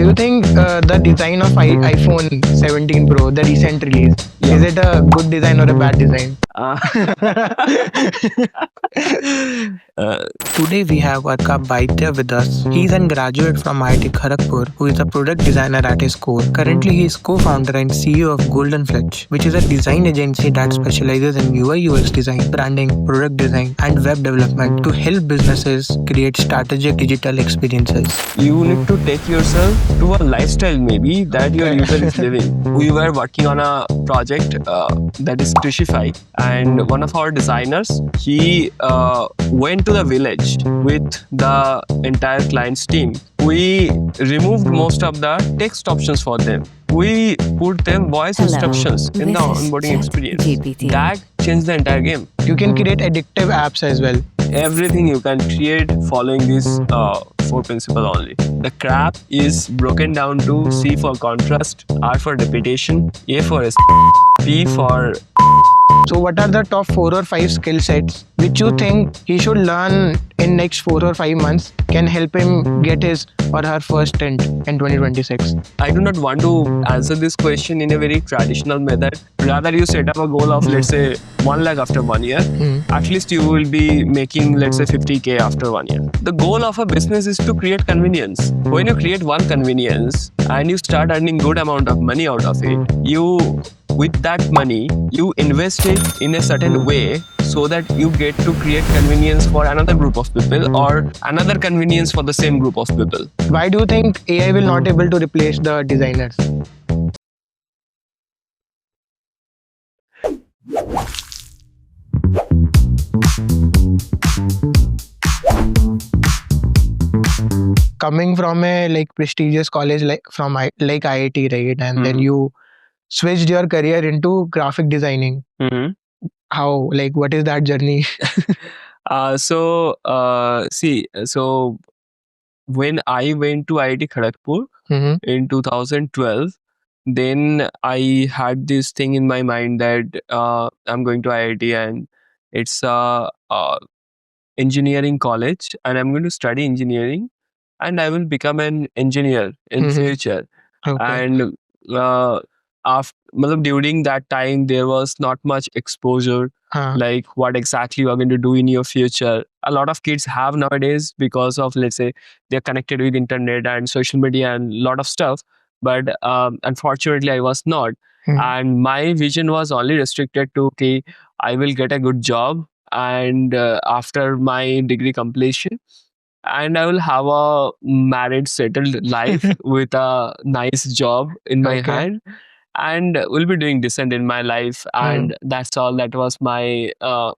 you think the design of iPhone 17 Pro, the recent release, is it a good design or a bad design? Uh, Today we have Arka Baidya with us. He's a graduate from IIT Kharagpur who is a product designer at his core. Currently he is co-founder and CEO of Goldenflitch, which is a design agency that specializes in UI UX design, branding, product design and web development to help businesses create strategic digital experiences. you need to take yourself to a lifestyle maybe that your user is living. We were working on a project that is Krishify, and one of our designers, he went to the village with the entire client's team. We removed most of the text options for them. We put them voice instructions in the onboarding experience. That changed the entire game. You can create addictive apps as well. Everything you can create following this four principle only. The crap is broken down to C for contrast, R for repetition, A for P for. So what are the top 4 or 5 skill sets which you think he should learn in next 4 or 5 months can help him get his or her first stint in 2026? I do not want to answer this question in a very traditional method. Rather, you set up a goal of, let's say, 1 lakh after 1 year. At least you will be making, let's say, 50K after 1 year. The goal of a business is to create convenience. When you create one convenience and you start earning good amount of money out of it, with that money, you invest it in a certain way so that you get to create convenience for another group of people or another convenience for the same group of people. Why do you think AI will not able to replace the designers? Coming from a prestigious college like IIT, right? And then you switched your career into graphic designing. How, what is that journey? So when I went to IIT Kharagpur in 2012, then I had this thing in my mind that I'm going to IIT and it's a engineering college and I'm going to study engineering and I will become an engineer in future. Okay. And during that time, there was not much exposure, like what exactly you are going to do in your future. A lot of kids have nowadays because of, let's say, they're connected with internet and social media and a lot of stuff. But unfortunately, I was not. And my vision was only restricted to, okay, I will get a good job and after my degree completion, and I will have a married, settled life with a nice job in my hand, and will be doing decent in my life. And that's all. That was my goal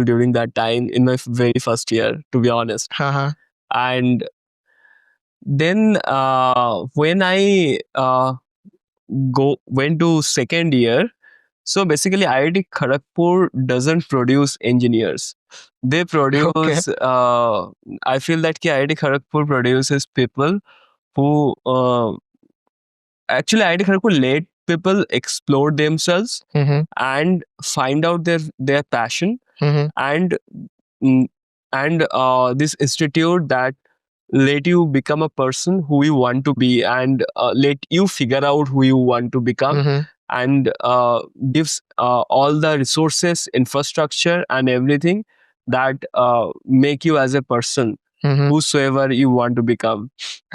during that time in my very first year, to be honest. And then when I went to second year, so basically IIT Kharagpur doesn't produce engineers. They produce, I feel that IIT Kharagpur produces people who, actually IIT Kharagpur let people explore themselves and find out their passion. And this institute that let you become a person who you want to be and let you figure out who you want to become. And gives all the resources, infrastructure and everything that make you as a person, whosoever you want to become.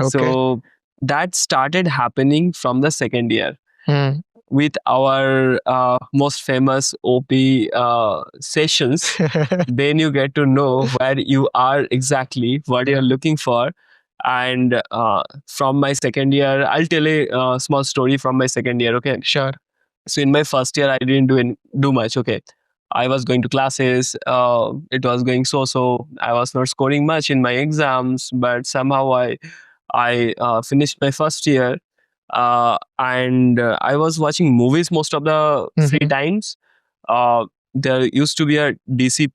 So that started happening from the second year with our most famous OP sessions. Then you get to know where you are exactly, what you're looking for. And from my second year, I'll tell a small story from my second year, okay? Sure. So in my first year, I didn't do much. Okay, I was going to classes. It was going so. I was not scoring much in my exams, but somehow I finished my first year, and I was watching movies most of the free times. There used to be a DC++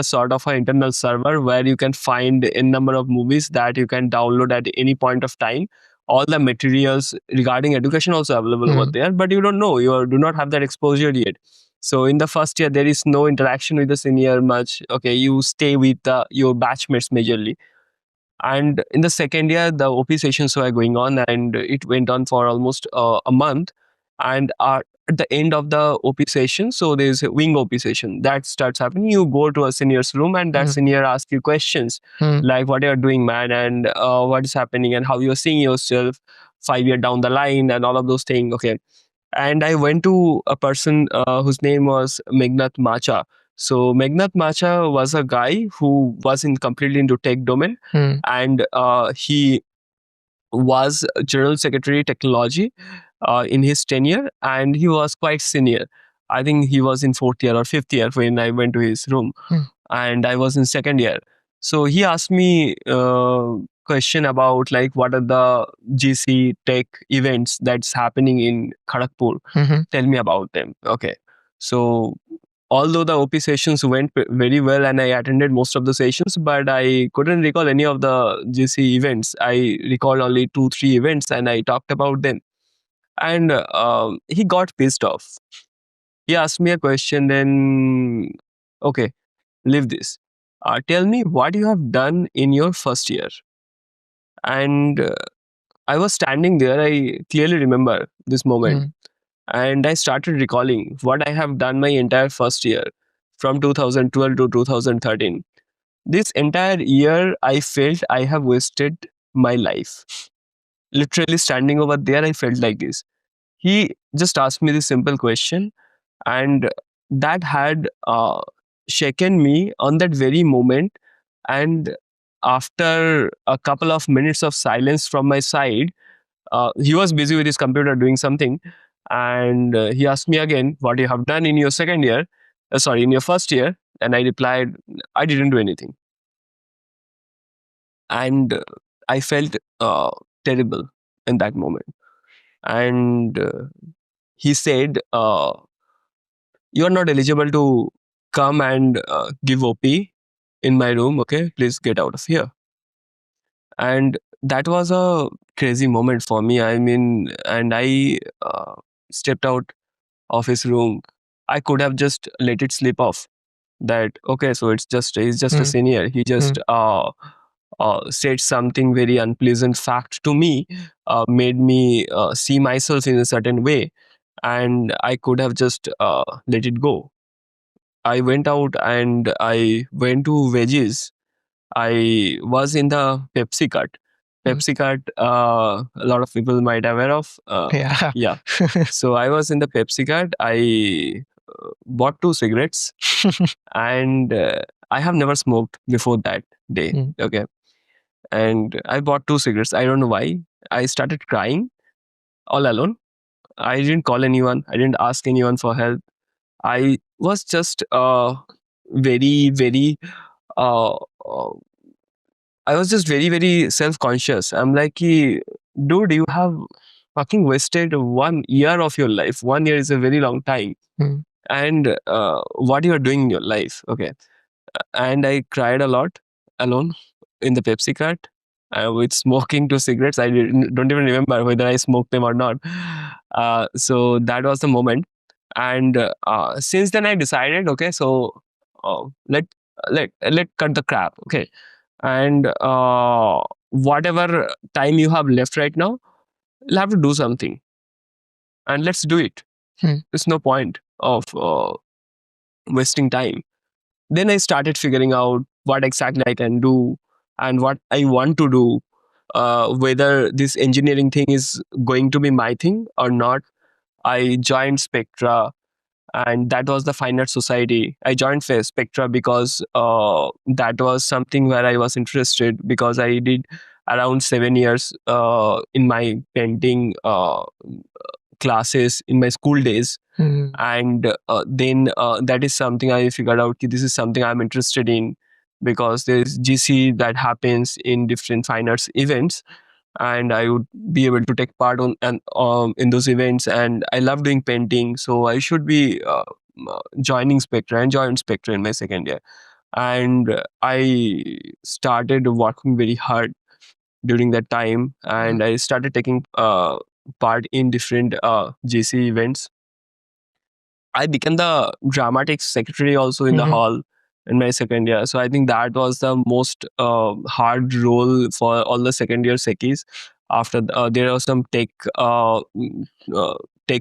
sort of an internal server where you can find a number of movies that you can download at any point of time. All the materials regarding education also available over there, but you don't know, you do not have that exposure yet. So in the first year, there is no interaction with the senior much. Okay, you stay with your batchmates majorly. And in the second year, the OP sessions were going on, and it went on for almost a month. And at the end of the OP session, so there's a wing OP session that starts happening. You go to a senior's room, and that senior asks you questions like, "What you're doing, man, and what is happening, and how you're seeing yourself 5 years down the line, and all of those things." Okay, and I went to a person whose name was Meghnad Macha. So Meghnad Macha was a guy who was in completely into tech domain, and he was General Secretary Technology in his tenure, and he was quite senior. I think he was in fourth year or fifth year when I went to his room, and I was in second year. So he asked me question about like what are the GC tech events that's happening in Kharagpur. Tell me about them. Okay, so although the OP sessions went very well and I attended most of the sessions, but I couldn't recall any of the GC events. I recalled only 2, 3 events and I talked about them. And he got pissed off. He asked me a question, then, okay, leave this. Tell me what you have done in your first year. And I was standing there. I clearly remember this moment. And I started recalling what I have done my entire first year from 2012 to 2013. This entire year, I felt I have wasted my life. Literally standing over there, I felt like this. He just asked me this simple question, and that had shaken me on that very moment. And after a couple of minutes of silence from my side, he was busy with his computer doing something, and he asked me again, "What you have done in your second year? Sorry, in your first year?" And I replied, "I didn't do anything." And I felt terrible in that moment. And he said, "You are not eligible to come and give OP in my room. Okay, please get out of here." And that was a crazy moment for me. I mean, and I stepped out of his room. I could have just let it slip off that, okay, so he's just a senior. He just said something very unpleasant fact to me, made me see myself in a certain way, and I could have just let it go. I went out and I went to veggies. I was in the Pepsi cart. Pepsi cart, a lot of people might aware of. Yeah. Yeah. So I was in the Pepsi cart. I bought 2 cigarettes, and I have never smoked before that day. Okay. And I bought 2 cigarettes. I don't know why. I started crying all alone. I didn't call anyone. I didn't ask anyone for help. I was just very, very uh, uh, I was just very, very self conscious. I'm like, dude, you have fucking wasted 1 year of your life. 1 year is a very long time. And what you are doing in your life. Okay. And I cried a lot alone in the Pepsi cart with smoking 2 cigarettes. Don't even remember whether I smoked them or not. So that was the moment. And since then, I decided, okay, so let let cut the crap. Okay, and whatever time you have left right now, you'll have to do something, and let's do it. There's no point of wasting time. Then I started figuring out what exactly I can do and what I want to do, whether this engineering thing is going to be my thing or not. I joined Spectra, and that was the Fine Arts Society. I joined Spectra because that was something where I was interested, because I did around 7 years in my painting classes in my school days. And then that is something I figured out, this is something I'm interested in, because there's GC that happens in different fine arts events, and I would be able to take part on and in those events. And I love doing painting, so I should be joining Spectra, and joined Spectra in my second year. And I started working very hard during that time, and I started taking part in different GC events. I became the dramatic secretary also in the hall. in my second year. So I think that was the most hard role for all the second year seckies. After there are some tech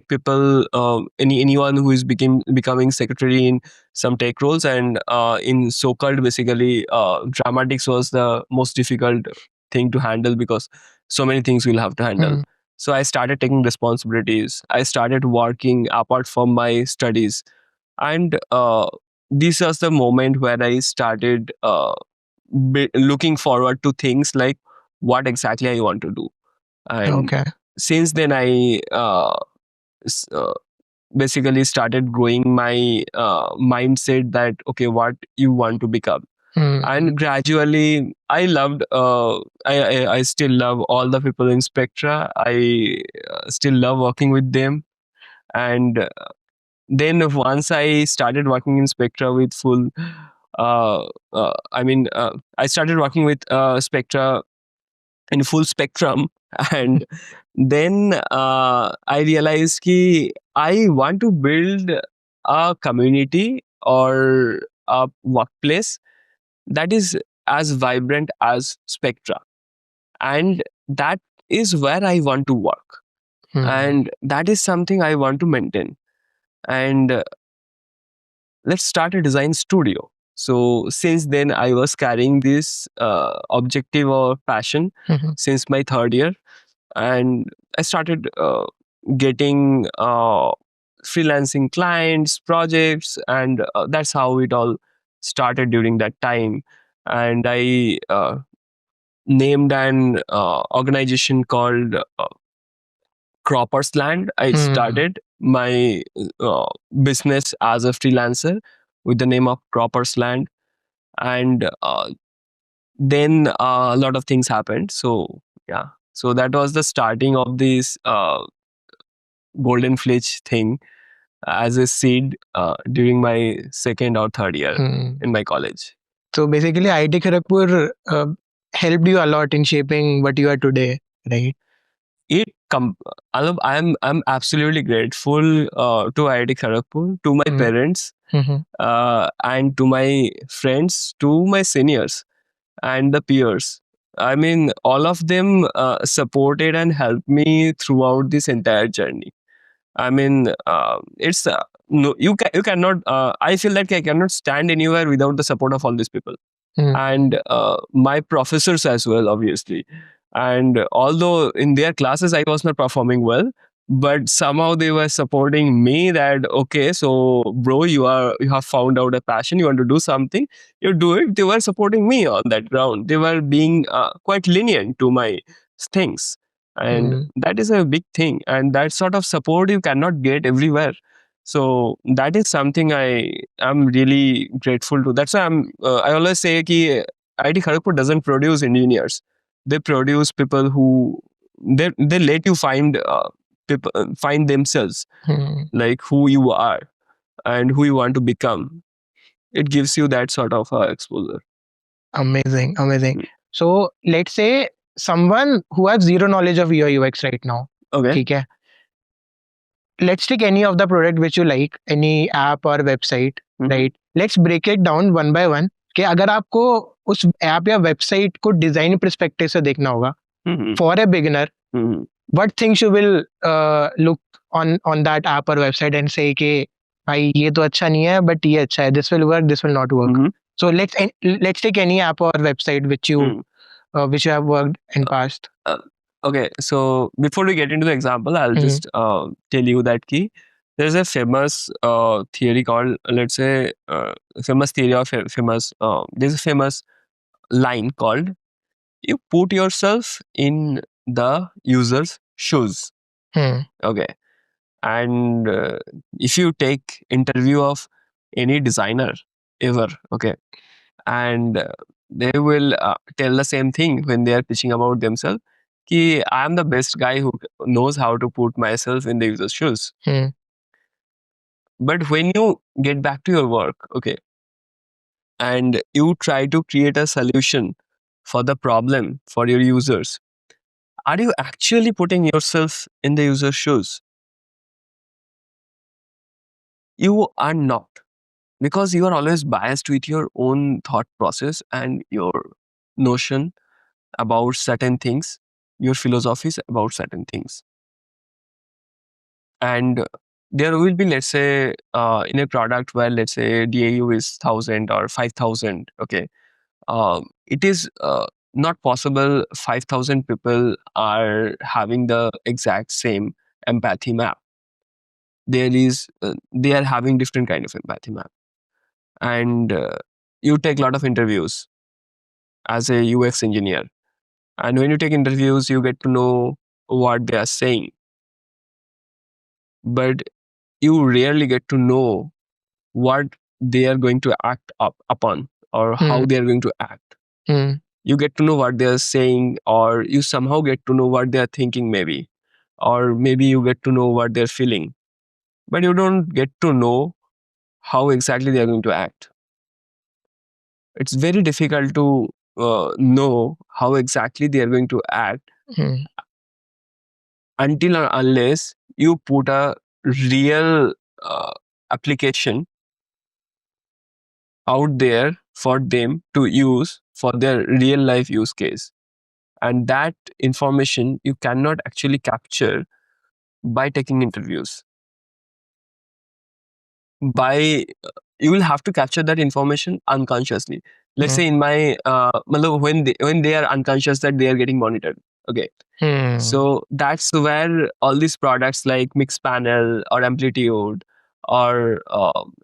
people, anyone who is becoming secretary in some tech roles, and in so-called basically dramatics was the most difficult thing to handle because so many things we'll have to handle. So I started taking responsibilities. I started working apart from my studies, and this was the moment where I started looking forward to things like what exactly I want to do. And Okay. since then, I s- uh, basically started growing my mindset that okay, what you want to become. And gradually, I loved. I still love all the people in Spectra. I still love working with them, and then once I started working in Spectra with full, I started working with Spectra in full spectrum, and then I realized ki I want to build a community or a workplace that is as vibrant as Spectra, and that is where I want to work, and that is something I want to maintain. And let's start a design studio. So since then, I was carrying this objective or passion since my third year, and I started getting freelancing clients, projects, and that's how it all started during that time. And I named an organization called Cropper's Land. I started my business as a freelancer with the name of Cropper's Land, and then a lot of things happened. So yeah, so that was the starting of this Goldenflitch thing as a seed during my second or third year in my college. So basically, IIT Kharagpur helped you a lot in shaping what you are today, right? I'm absolutely grateful to IIT Kharagpur, to my parents, and to my friends, to my seniors and the peers. I mean, all of them supported and helped me throughout this entire journey. I mean, it's no, you cannot. I feel like I cannot stand anywhere without the support of all these people and my professors as well, obviously. And although in their classes I was not performing well, but somehow they were supporting me that okay, so bro, you have found out a passion, you want to do something, you do it. They were supporting me on that ground. They were being quite lenient to my things, and that is a big thing. And that sort of support you cannot get everywhere. So that is something I am really grateful to. That's why I always say that IIT Kharagpur doesn't produce engineers. They produce people who they let you find people find themselves, like who you are and who you want to become. It gives you that sort of exposure. Amazing, amazing. So let's say someone who has zero knowledge of UI UX right now. Okay. ठीक है. Let's take any of the product which you like, any app or website, right? Let's break it down one by one. कि अगर आपको उस app या website को design perspective से देखना होगा for a beginner, what things you will look on that app or website and say कि भाई ये तो अच्छा नहीं है but ये अच्छा है, this will work, this will not work. So let's take any app or website which you have worked in past. Okay, so before we get into the example, I'll just tell you that there's a famous theory called, let's say, famous theory of famous. There's a famous line called "You put yourself in the user's shoes." Okay, and if you take interview of any designer ever, okay, and they will tell the same thing when they are pitching about themselves. Ki I am the best guy who knows how to put myself in the user's shoes. But when you get back to your work, okay, and you try to create a solution for the problem for your users, are you actually putting yourself in the user's shoes? You are not. because you are always biased with your own thought process and your notion about certain things, your philosophies about certain things. And there will be, let's say, in a product where, let's say, DAU is 1,000 or 5,000, okay, it is not possible 5,000 people are having the exact same empathy map. They are having different kind of empathy map. And you take a lot of interviews as a UX engineer. And when you take interviews, you get to know what they are saying. But you rarely get to know what they are going to act upon, or how they are going to act. You get to know what they are saying, or you somehow get to know what they are thinking, maybe. Or maybe you get to know what they're feeling. But you don't get to know how exactly they are going to act. It's very difficult to know how exactly they are going to act until or unless you put a real application out there for them to use for their real life use case. And that information you cannot actually capture by taking interviews. You will have to capture that information unconsciously. Let's say in my when they are unconscious that they are getting monitored. Okay. So that's where all these products like Mixpanel or Amplitude or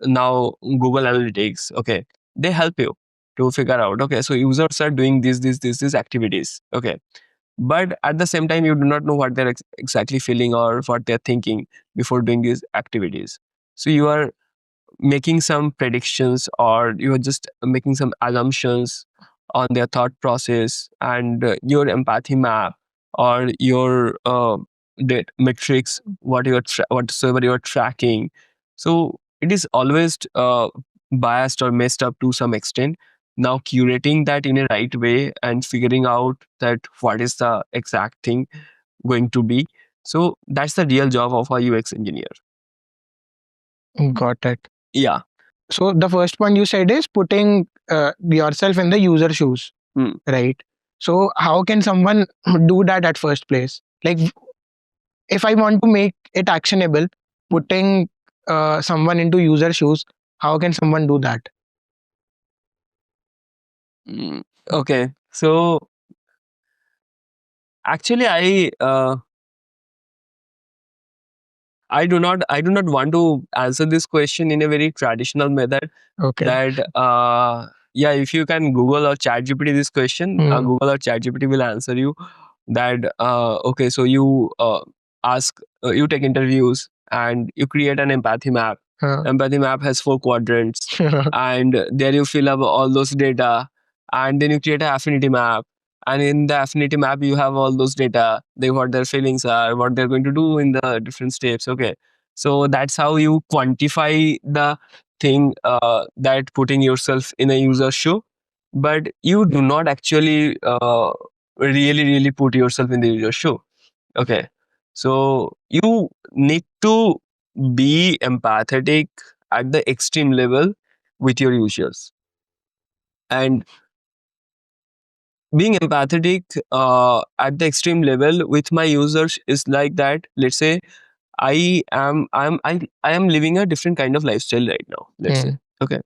now Google Analytics, okay, they help you to figure out, okay, so users are doing these activities, okay. But at the same time, you do not know what they're exactly feeling or what they're thinking before doing these activities. So you are making some predictions, or you are just making some assumptions on their thought process, and your empathy map or your metrics, whatsoever you're tracking. So it is always biased or messed up to some extent. Now curating that in a right way and figuring out that what is the exact thing going to be. So that's the real job of a UX engineer. Got it. Yeah. So the first point you said is putting yourself in the user shoes, right? So how can someone do that at first place? Like, if I want to make it actionable, putting someone into user shoes, how can someone do that? Okay. So actually, I do not want to answer this question in a very traditional method. Okay. That yeah, if you can Google or ChatGPT this question, Google or ChatGPT will answer you. That okay, so you you take interviews and you create an empathy map. Empathy map has 4 quadrants, and there you fill up all those data, and then you create an affinity map. And in the affinity map, you have all those data, what their feelings are, what they're going to do in the different steps. Okay, so that's how you quantify the thing, that putting yourself in a user shoe. But you do not actually really put yourself in the user shoe. Okay, so you need to be empathetic at the extreme level with your users. And being empathetic at the extreme level with my users is like that. Let's say I am living a different kind of lifestyle right now. Let's say, okay,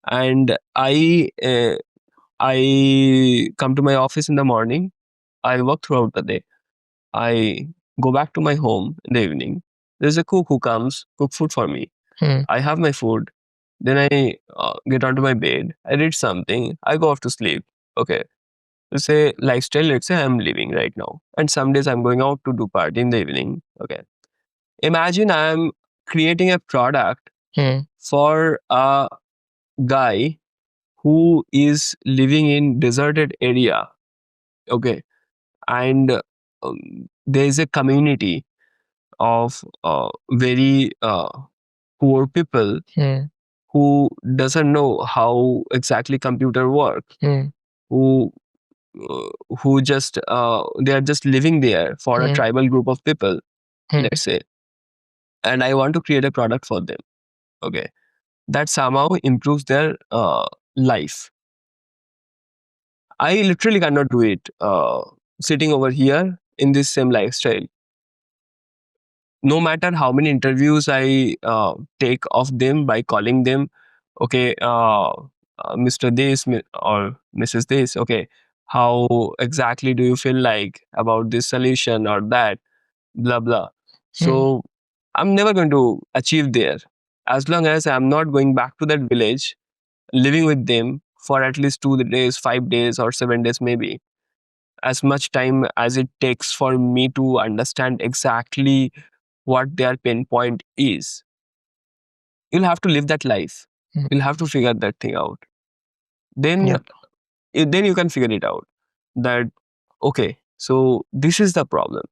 and I come to my office in the morning. I work throughout the day. I go back to my home in the evening. There's a cook who comes, cook food for me. I have my food. Then I get onto my bed. I read something. I go off to sleep. Okay. Let's say lifestyle, let's say I'm living right now. And some days I'm going out to do party in the evening. Okay. Imagine I'm creating a product for a guy who is living in deserted area. Okay. And there is a community of very poor people who doesn't know how exactly computer work, who who just they are just living there for a tribal group of people, let's say. And I want to create a product for them. Okay. that somehow improves their life. I literally cannot do it sitting over here in this same lifestyle. No matter how many interviews I take of them by calling them, okay, Mr. This or Mrs. This, okay, how exactly do you feel like about this solution or that, blah, blah. So I'm never going to achieve there as long as I'm not going back to that village, living with them for at least 2 days, 5 days, or 7 days, maybe. As much time as it takes for me to understand exactly what their pain point is. You'll have to live that life. You'll have to figure that thing out. Then, Yep. then you can figure it out. That okay, so this is the problem.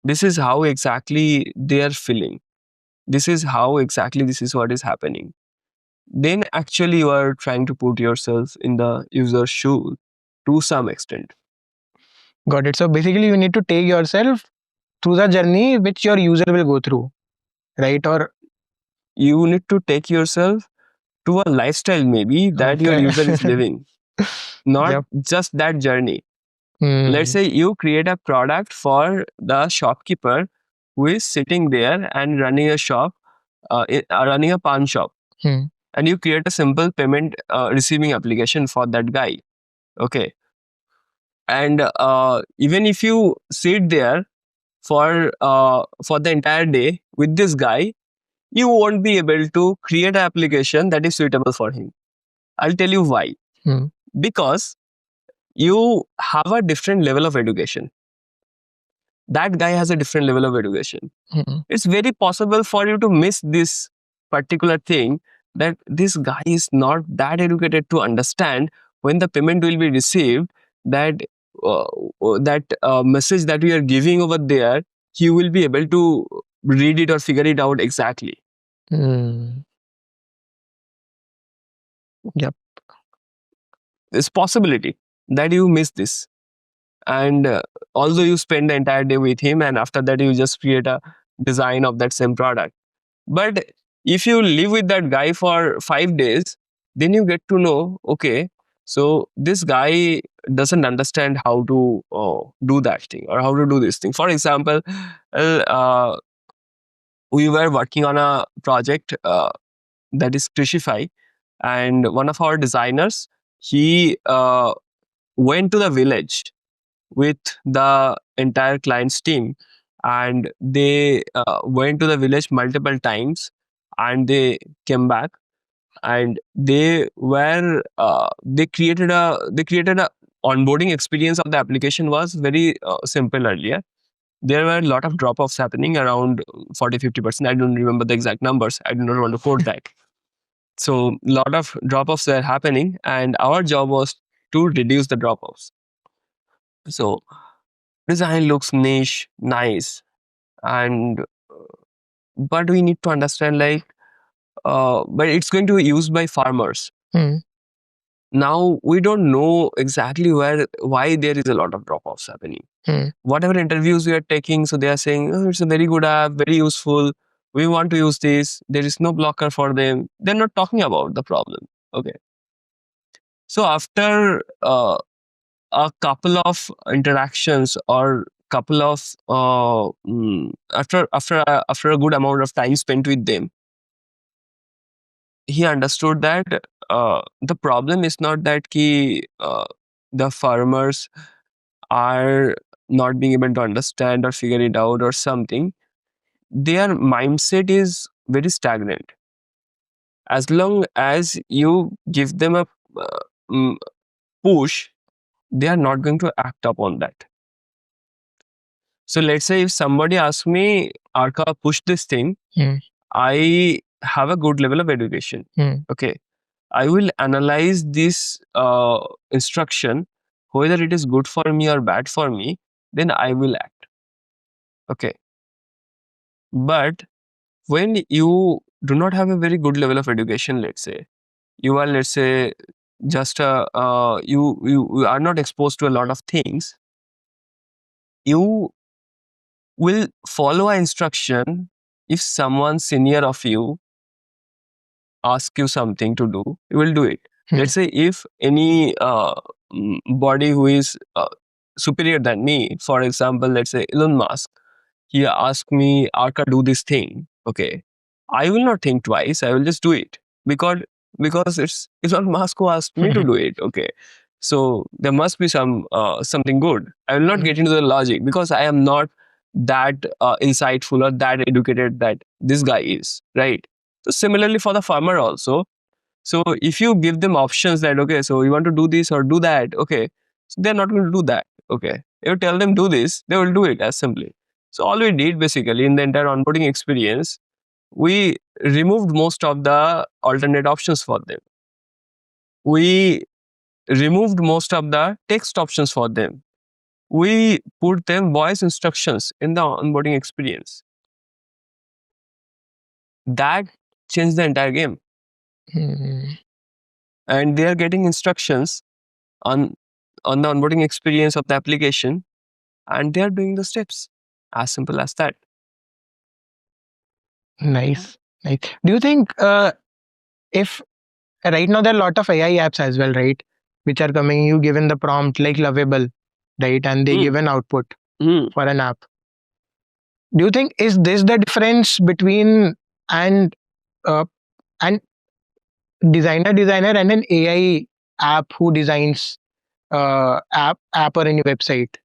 This is how exactly they are feeling. This is how exactly this is what is happening. Then actually you are trying to put yourself in the user's shoe to some extent. Got it. So basically, you need to take yourself through the journey which your user will go through, right? Or You need to take yourself to a lifestyle maybe that your okay. user is living, not Yep. just that journey. Let's Hmm. say you create a product for the shopkeeper who is sitting there and running a shop, running a pawn shop, Hmm. and you create a simple payment receiving application for that guy. Okay, and even if you sit there for the entire day with this guy, you won't be able to create an application that is suitable for him. I'll tell you why. Hmm. Because you have a different level of education. That guy has a different level of education. Hmm. It's very possible for you to miss this particular thing, that this guy is not that educated to understand when the payment will be received, that message that we are giving over there, he will be able to read it or figure it out exactly. Hmm. Yep. There's possibility that you miss this, and although you spend the entire day with him and after that you just create a design of that same product. But if you live with that guy for 5 days, then you get to know, okay, so this guy doesn't understand how to do that thing or how to do this thing. For example, uh, we were working on a project that is Krishify, and one of our designers, he went to the village with the entire client's team, and they went to the village multiple times, and they came back, and they created a onboarding experience of the application was very simple earlier. There were a lot of drop offs happening around 40-50%. I don't remember the exact numbers, I do not want to quote that. So a lot of drop offs were happening, and our job was to reduce the drop offs. So design looks niche, nice, and but we need to understand, like, but it's going to be used by farmers. Hmm. Now we don't know exactly why there is a lot of drop offs happening. Hmm. Whatever interviews we are taking, so they are saying, oh, it's a very good app, very useful, we want to use this, there is no blocker for them. They're not talking about the problem. Okay, so after a couple of interactions or couple of after a good amount of time spent with them, he understood that the problem is not that the farmers are not being able to understand or figure it out or something. Their mindset is very stagnant. As long as you give them a uh, mm, push, they are not going to act upon that. So let's say if somebody asks me, Arka, push this thing, Hmm. I have a good level of education. Hmm. Okay. I will analyze this instruction, whether it is good for me or bad for me, then I will act. Okay. But when you do not have a very good level of education, let's say, you are, let's say, just you are not exposed to a lot of things, you will follow an instruction if someone senior of you ask you something to do, you will do it. Let's say if any body who is superior than me, for example, let's say Elon Musk, he asked me, Arka, do this thing. Okay. I will not think twice. I will just do it because it's Elon Musk who asked me to do it. Okay. So there must be something good. I will not get into the logic because I am not that insightful or that educated that this guy is, right? So similarly for the farmer also. So if you give them options that, okay, so you want to do this or do that, okay, so they're not going to do that. Okay. If you tell them do this, they will do it as simply. So all we did basically in the entire onboarding experience, we removed most of the alternate options for them. We removed most of the text options for them. We put them voice instructions in the onboarding experience. That changed the entire game. And they are getting instructions on the onboarding experience of the application, and they are doing the steps. As simple as that. Nice. Do you think if right now there are a lot of AI apps as well, right, which are coming, you given the prompt like Lovable, right, and they give an output for an app. Do you think is this the difference between and uh, an designer and an AI app who designs app or any website?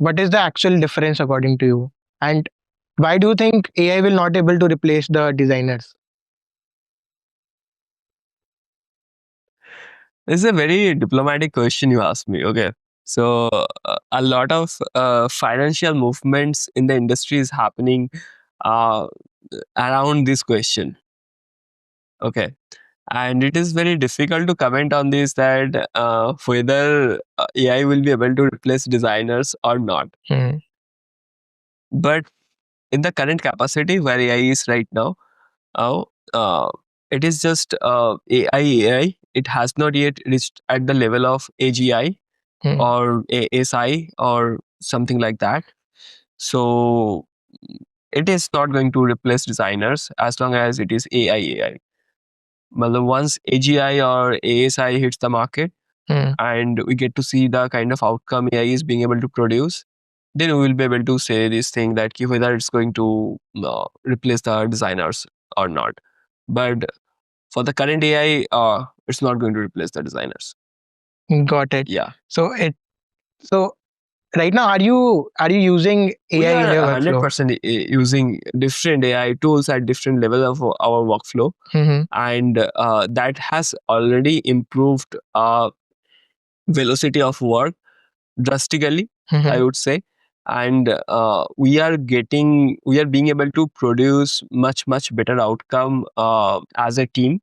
What is the actual difference according to you? And why do you think AI will not able to replace the designers? This is a very diplomatic question you asked me. Okay. So a lot of financial movements in the industry is happening uh, around this question. Okay. And it is very difficult to comment on this that whether AI will be able to replace designers or not. But in the current capacity where AI is right now, it is just AI. It has not yet reached at the level of AGI or ASI or something like that. So it is not going to replace designers as long as it is AI. Well, once AGI or ASI hits the market and we get to see the kind of outcome AI is being able to produce, then we will be able to say this thing that whether it's going to replace the designers or not. But for the current AI, it's not going to replace the designers. Got it. Yeah. So right now, are you using We AI in are your workflow? 100% using different AI tools at different level of our workflow, and that has already improved velocity of work drastically, I would say. And we are being able to produce much better outcome as a team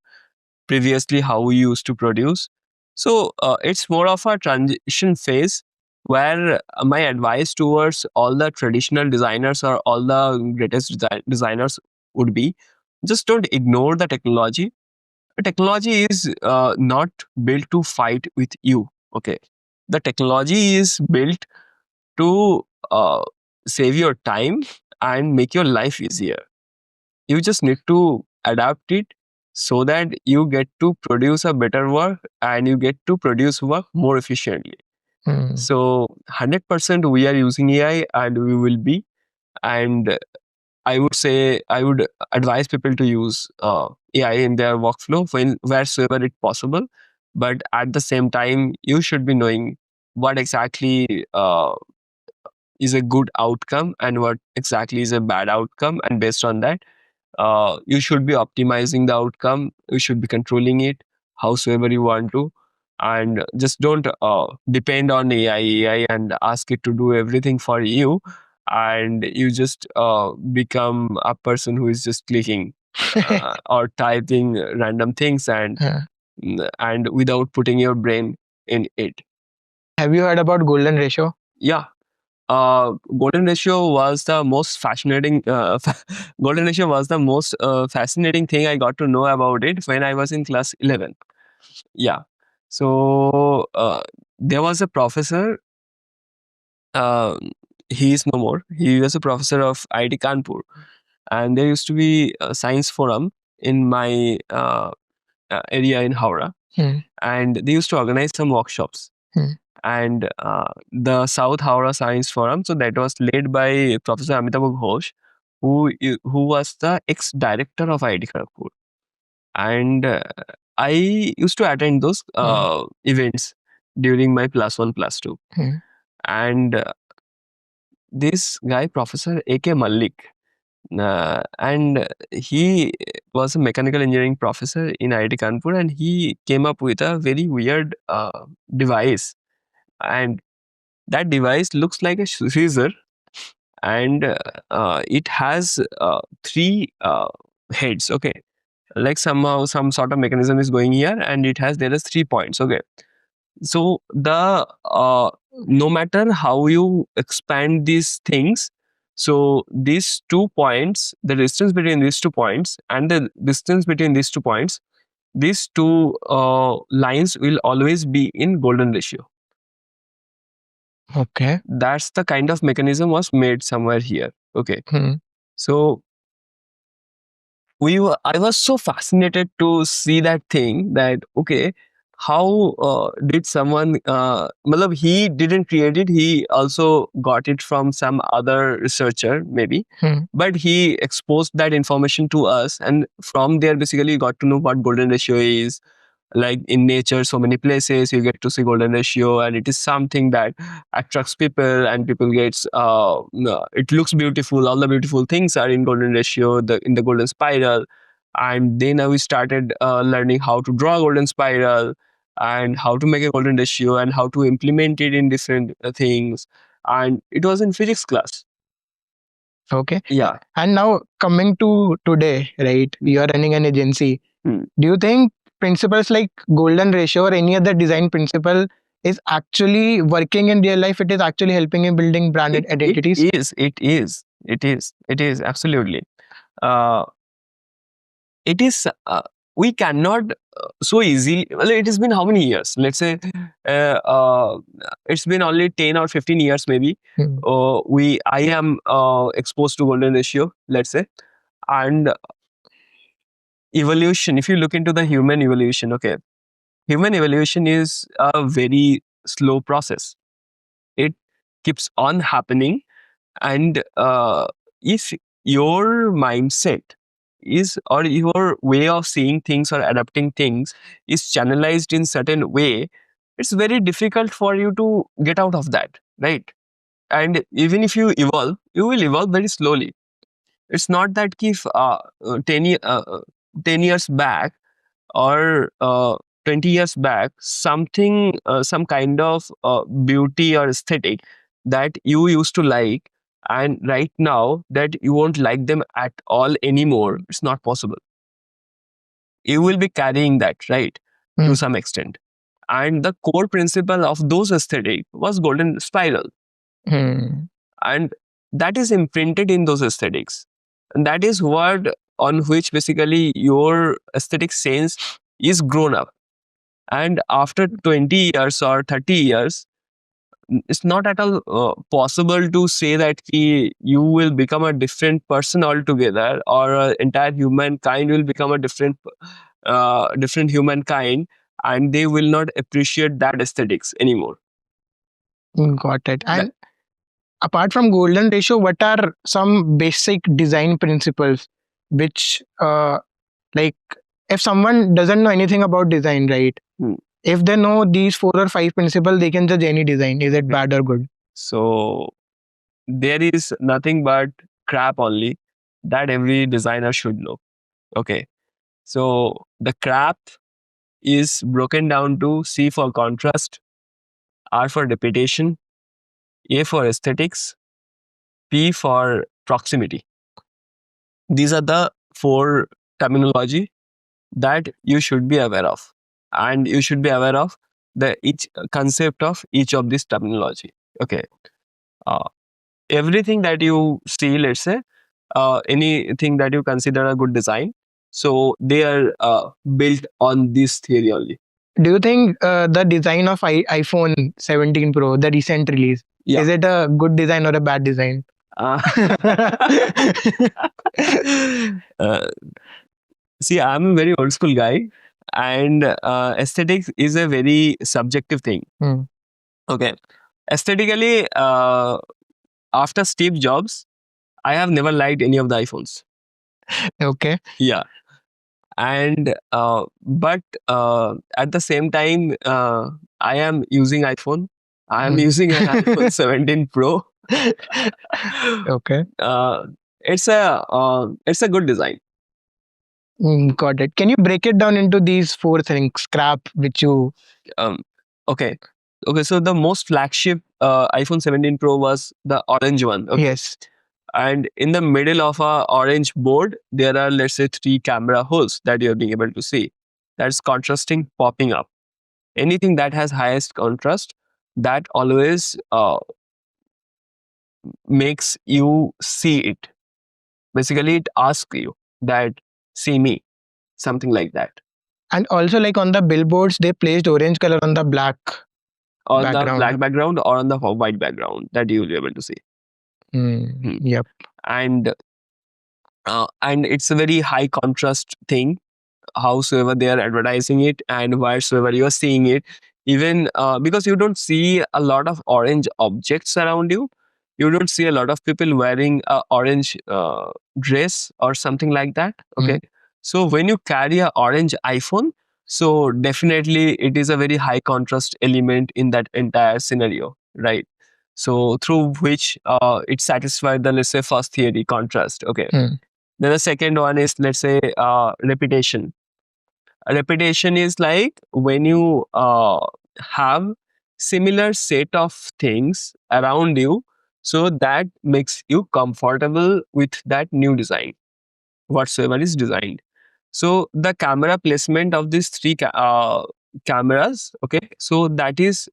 previously how we used to produce. So it's more of a transition phase where my advice towards all the traditional designers or all the greatest designers would be, just don't ignore the technology. The technology is not built to fight with you. Okay. The technology is built to save your time and make your life easier. You just need to adapt it so that you get to produce a better work and you get to produce work more efficiently. So 100% we are using AI and we will be. And I would advise people to use AI in their workflow wheresoever it's possible. But at the same time, you should be knowing what exactly is a good outcome and what exactly is a bad outcome. And based on that, you should be optimizing the outcome. You should be controlling it howsoever you want to. And just don't depend on AI and ask it to do everything for you. And you just become a person who is just clicking or typing random things and without putting your brain in it. Have you heard about golden ratio? Yeah. Golden ratio was the most fascinating. Golden ratio was the most fascinating thing I got to know about it when I was in class 11. Yeah. So there was a professor. Uh, he is no more. He was a professor of IIT Kanpur, and there used to be a science forum. in my area in Howrah, and they used to organize some workshops. And the South Howrah Science Forum, so that was led by Professor Amitabh Ghosh, who was the ex-director of IIT Kharagpur. And I used to attend those events during my +1, +2. And this guy, Professor A.K. Malik, and he was a mechanical engineering professor in IIT Kanpur, and he came up with a very weird device. And that device looks like a scissor, and it has 3 heads. Okay, like somehow some sort of mechanism is going here, and there is 3 points. Okay, so the no matter how you expand these things, so these 2 points, the distance between these 2 points and the distance between these 2 points, these 2 lines will always be in golden ratio. Okay, that's the kind of mechanism was made somewhere here. Okay, so I was so fascinated to see that thing, that okay, how did someone matlab, he didn't create it, he also got it from some other researcher maybe, but he exposed that information to us, and from there basically got to know what golden ratio is. Like in nature, so many places you get to see golden ratio, and it is something that attracts people, and people gets it looks beautiful, all the beautiful things are in golden ratio, in the golden spiral. And then we started learning how to draw a golden spiral, and how to make a golden ratio, and how to implement it in different things. And it was in physics class. Okay. Yeah. And now coming to today, right? You are running an agency. Do you think principles like golden ratio or any other design principle is actually working in real life? It is actually helping in building branded identities? It is absolutely. It is, we cannot so easy. Well, it has been how many years? Let's say it's been only 10 or 15 years maybe. I am exposed to golden ratio, let's say. And evolution, if you look into the human evolution, okay, human evolution is a very slow process. It keeps on happening. And if your mindset is, or your way of seeing things or adapting things is channelized in certain way, it's very difficult for you to get out of that, right? And even if you evolve, you will evolve very slowly. It's not that if 10 years back or 20 years back, something, some kind of beauty or aesthetic that you used to like, and right now that you won't like them at all anymore, it's not possible. You will be carrying that, right, to some extent. And the core principle of those aesthetic was golden spiral. And that is imprinted in those aesthetics. And that is what, on which basically your aesthetic sense is grown up. And after 20 years or 30 years, it's not at all possible to say that you will become a different person altogether, or entire humankind will become a different humankind, and they will not appreciate that aesthetics anymore. Got it. And apart from golden ratio, what are some basic design principles which, like, if someone doesn't know anything about design, right? If they know these 4 or 5 principles, they can judge any design. Is it bad or good? So there is nothing but crap only that every designer should know. Okay. So the crap is broken down to C for contrast, R for repetition, A for aesthetics, P for proximity. These are the 4 terminology that you should be aware of. And you should be aware of the each concept of each of this terminology. Okay. Everything that you see, let's say, anything that you consider a good design, so they are built on this theory only. Do you think the design of iPhone 17 Pro, the recent release, is it a good design or a bad design? Uh, See, I'm a very old school guy, and aesthetics is a very subjective thing. Okay. Aesthetically, after Steve Jobs, I have never liked any of the iPhones. Okay. Yeah. And but at the same time, I am using iPhone. I am using an iPhone 17 Pro. Okay. It's a good design. Got it. Can you break it down into these four things? Scrap, which you. Um, okay. Okay, so the most flagship iPhone 17 Pro was the orange one. Okay. Yes. And in the middle of a orange board, there are, let's say, 3 camera holes that you're being able to see. That's contrasting popping up. Anything that has highest contrast, that always makes you see it. Basically, it asks you that, see me, something like that. And also, like on the billboards, they placed orange color on the black On the background. black background or on the white background that you will be able to see. Yep. And it's a very high contrast thing, howsoever they are advertising it and wheresoever you are seeing it. Even because you don't see a lot of orange objects around you, you don't see a lot of people wearing a orange dress or something like that. Okay. So when you carry a orange iPhone, so definitely it is a very high contrast element in that entire scenario, right? So through which it satisfies the, let's say, first theory, contrast. Okay. Then the second one is, let's say, repetition. A repetition is like when you have similar set of things around you, so that makes you comfortable with that new design, whatsoever is designed. So the camera placement of these 3 cameras, okay, so that is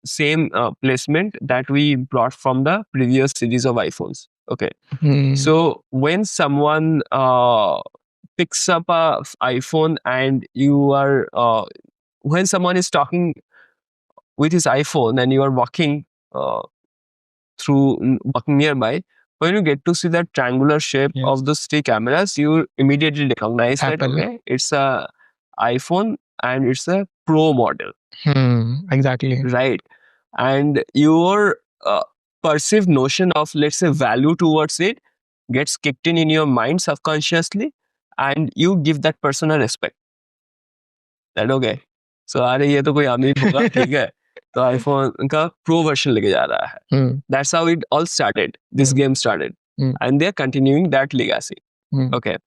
same placement that we brought from the previous series of iPhones. Okay. So when someone picks up a iPhone and you are when someone is talking with his iPhone and you are walking walking nearby, when you get to see that triangular shape of those 3 cameras, you immediately recognize that, okay, it's a iPhone and it's a Pro model. Exactly. Right. And your perceived notion of, let's say, value towards it gets kicked in your mind subconsciously, and you give that person a respect. That okay. So अरे ये तो कोई अमीर होगा, ठीक है, तो iPhone का प्रो वर्जन लेके जा रहा है. That's how it all started. This game started, and they're continuing that legacy. Okay.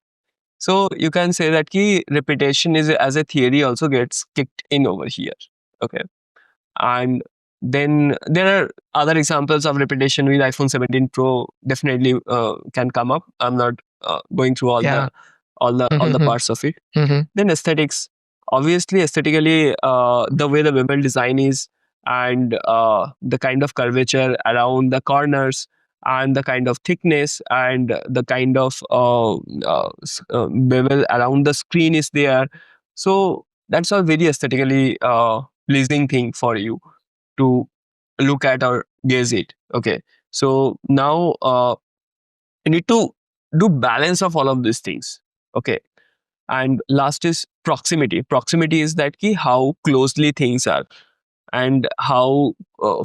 So you can say that ki repetition is as a theory also gets kicked in over here. Okay. And then there are other examples of repetition with iPhone 17 Pro. Definitely can come up. I'm not going through all the parts of it. Then aesthetics. Obviously, aesthetically, the way the bevel design is, and the kind of curvature around the corners, and the kind of thickness, and the kind of bevel around the screen is there. So that's all very aesthetically pleasing thing for you to look at or gaze it. Okay. So now you need to do balance of all of these things. Okay. And last is proximity. Proximity is that key how closely things are and how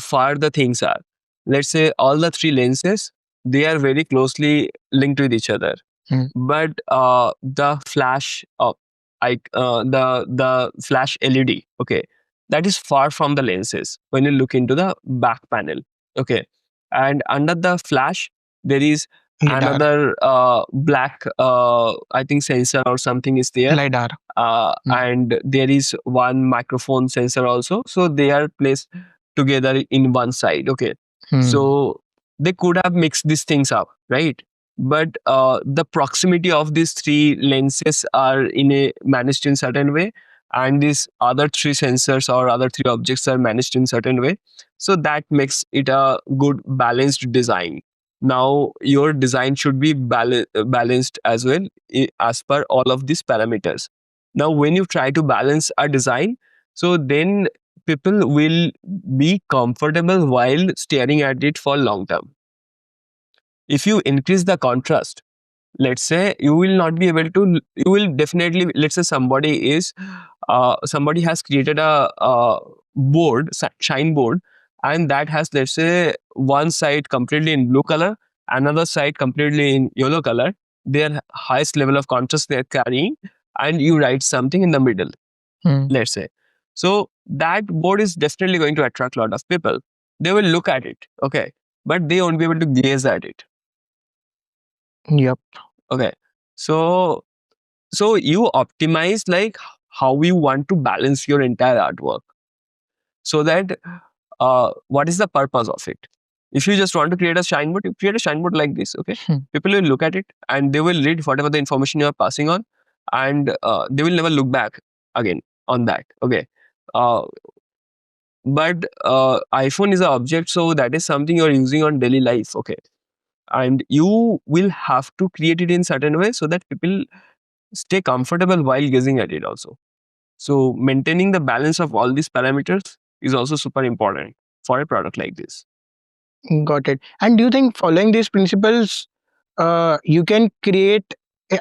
far the things are. Let's say all the 3 lenses, they are very closely linked with each other. But the flash the flash LED, okay, that is far from the lenses when you look into the back panel. Okay. And under the flash, there is another black I think sensor or something is there. LiDAR. And there is one microphone sensor also, so they are placed together in one side. Okay. So they could have mixed these things up, right? But the proximity of these 3 lenses are managed in certain way, and these other 3 sensors or other 3 objects are managed in certain way, so that makes it a good balanced design. Now your design should be balanced as well, as per all of these parameters. Now when you try to balance a design, so then people will be comfortable while staring at it for long term. If you increase the contrast, let's say you will not be able to, you will definitely, let's say somebody has created a board, shine board, and that has, let's say, one side completely in blue color, another side completely in yellow color, their highest level of contrast they're carrying, and you write something in the middle, let's say. So that board is definitely going to attract a lot of people. They will look at it, okay, but they won't be able to gaze at it. Yep. Okay. So you optimize like how you want to balance your entire artwork, so that what is the purpose of it? If you just want to create a shine board, you create a shine board like this, okay? People will look at it and they will read whatever the information you are passing on, and they will never look back again on that, okay? Uh, but iPhone is an object, so that is something you're using on daily life, okay? And you will have to create it in certain way so that people stay comfortable while gazing at it also. So maintaining the balance of all these parameters is also super important for a product like this. Got it. And do you think following these principles, you can create?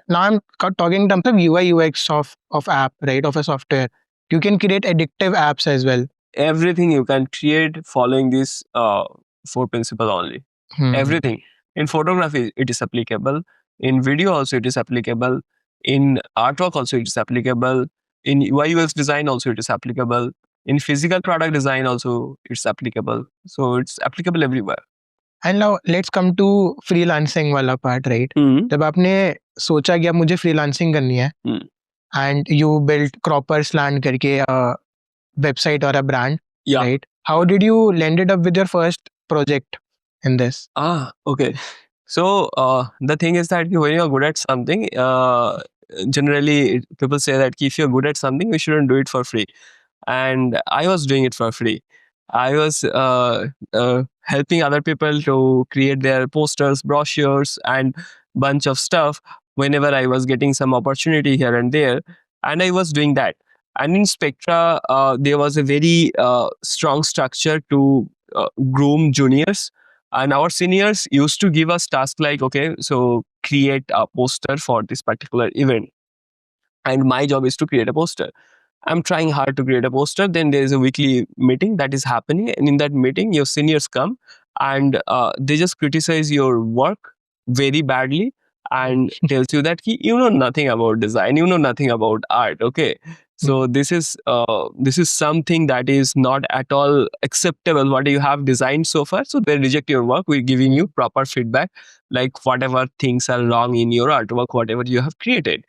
Now I'm talking in terms of UI UX of app, right? Of a software. You can create addictive apps as well. Everything you can create following these four principles only. Everything. In photography, it is applicable. In video also, it is applicable. In artwork also, it is applicable. In UI UX design also, it is applicable. In physical product design also, it's applicable. So it's applicable everywhere. And now let's come to freelancing वाला part, right? जब आपने सोचा कि अब मुझे freelancing करनी है, and you built Croppers Land करके website or a brand, Yeah. right? How did you land it up with your first project in this? Okay. So the thing is that when you're good at something, generally people say that if you're good at something, we shouldn't do it for free. And I was doing it for free. I was helping other people to create their posters, brochures, and bunch of stuff whenever I was getting some opportunity here and there, and I was doing that. And in Spectra, there was a very strong structure to groom juniors, and our seniors used to give us tasks like, okay, so create a poster for this particular event, and my job is to create a poster. I'm trying hard to create a poster. Then there is a weekly meeting that is happening, and in that meeting, your seniors come and they just criticize your work very badly and tells you that you know nothing about design, you know nothing about art. Okay, so this is something that is not at all acceptable. What you have designed so far, so they reject your work. We're giving you proper feedback, like whatever things are wrong in your artwork, whatever you have created,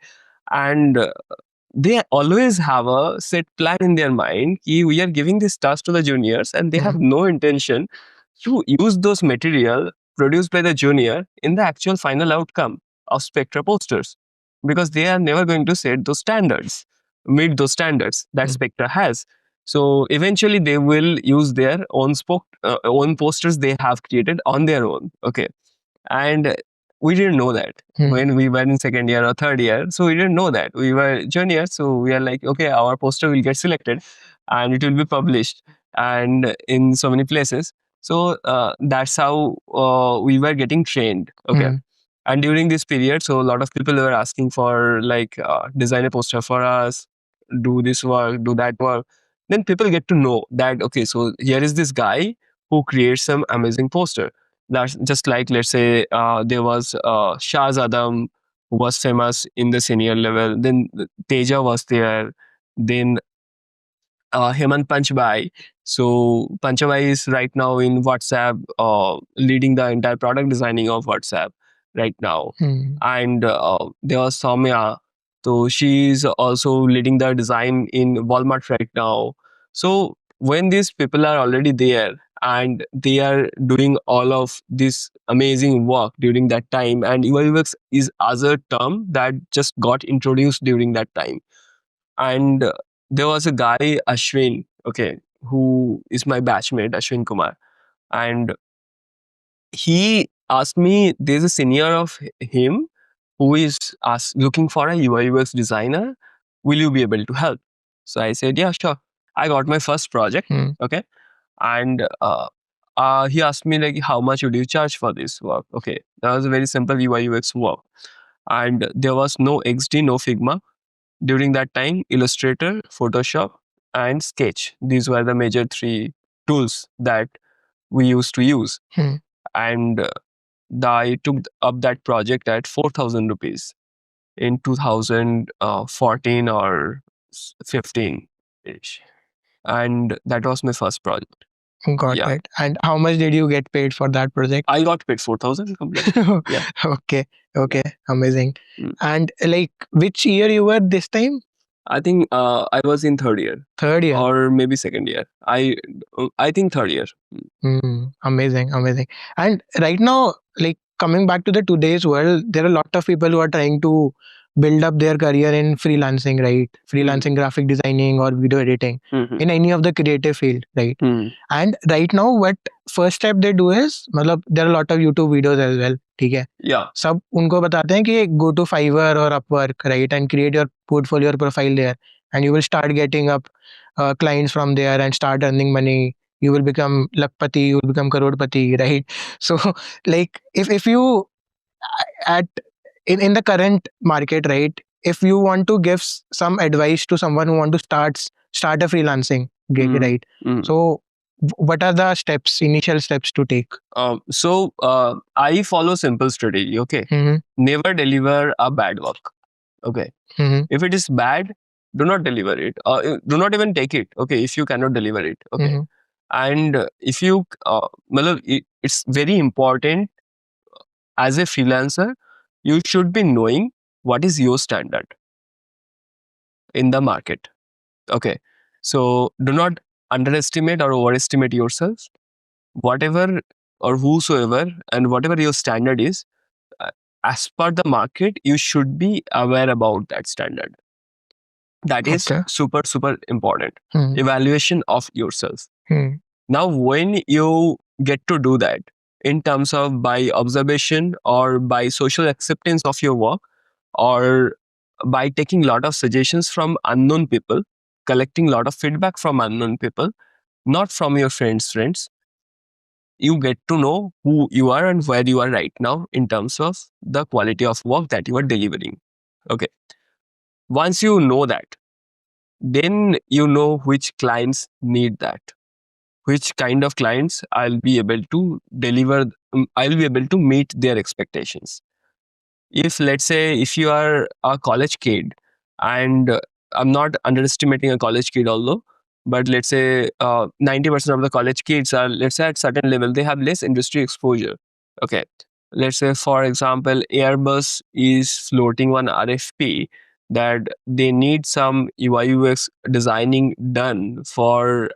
and they always have a set plan in their mind. We are giving this task to the juniors, and they have no intention to use those material produced by the junior in the actual final outcome of Spectra posters, because they are never going to set those standards, meet those standards that Spectra has. So eventually, they will use their own posters they have created on their own. Okay, and we didn't know that when we were in second year or third year. So we didn't know that. We were juniors. So we are like, okay, our poster will get selected and it will be published and in so many places. So that's how we were getting trained. Okay. And during this period, so a lot of people were asking for like design a poster for us, do this work, do that work. Then people get to know that, okay, so here is this guy who creates some amazing poster. That's just like, let's say, there was Shaz Adam, who was famous in the senior level. Then Teja was there. Then Hemant Panchbai. So Panchbai is right now in WhatsApp, leading the entire product designing of WhatsApp right now. And there was Soumya. So she is also leading the design in Walmart right now. So when these people are already there and they are doing all of this amazing work during that time, and UI UX is other term that just got introduced during that time. And there was a guy, Ashwin, okay, who is my batchmate, Ashwin Kumar. And he asked me, there's a senior of him who is looking for a UI UX designer. Will you be able to help? So I said, yeah, sure. I got my first project, okay. And he asked me, like, how much would you charge for this work? Okay, that was a very simple UI UX work. and there was no XD, no Figma. During that time, Illustrator, Photoshop, and Sketch. These were the major three tools that we used to use. And I took up that project at 4,000 rupees in 2014 or 15 ish. And that was my first project. Got Yeah. it. And how much did you get paid for that project? I got paid 4,000 completely. Yeah. Okay. Okay. Amazing. Mm. And like, which year you were this time? I think I was in third year. Third year. Or maybe second year. I think third year. Amazing. Amazing. And right now, like coming back to the today's world, there are a lot of people who are trying to build up their career in freelancing, right? Freelancing, graphic designing or video editing in any of the creative field, right? And right now, what first step they do is, मतलब there are a lot of YouTube videos as well, ठीक है? Yeah. सब उनको बताते हैं कि go to Fiverr or Upwork, right? And create your portfolio or profile there, and you will start getting up clients from there and start earning money. You will become lakpati, you will become crorepati, right? So like if you at in the current market, right, if you want to give some advice to someone who want to start a freelancing gig, right, so what are the initial steps to take? So I follow simple strategy. Okay. Never deliver a bad work. Okay. If it is bad, do not deliver it. Do not even take it. Okay. If you cannot deliver it. Okay. And if you, it's very important as a freelancer, you should be knowing what is your standard in the market. Okay. So do not underestimate or overestimate yourself. Whatever or whosoever and whatever your standard is, as per the market, you should be aware about that standard. That is super, super important. Evaluation of yourself. Now, when you get to do that in terms of by observation or by social acceptance of your work or by taking a lot of suggestions from unknown people, collecting a lot of feedback from unknown people, not from your friends, you get to know who you are and where you are right now in terms of the quality of work that you are delivering. Okay. Once you know that, then you know which clients need that, which kind of clients I'll be able to deliver, I'll be able to meet their expectations. If let's say if you are a college kid, and I'm not underestimating a college kid although, but let's say 90% of the college kids are, let's say at certain level, they have less industry exposure. Okay. Let's say, for example, Airbus is floating one RFP that they need some UI UX designing done for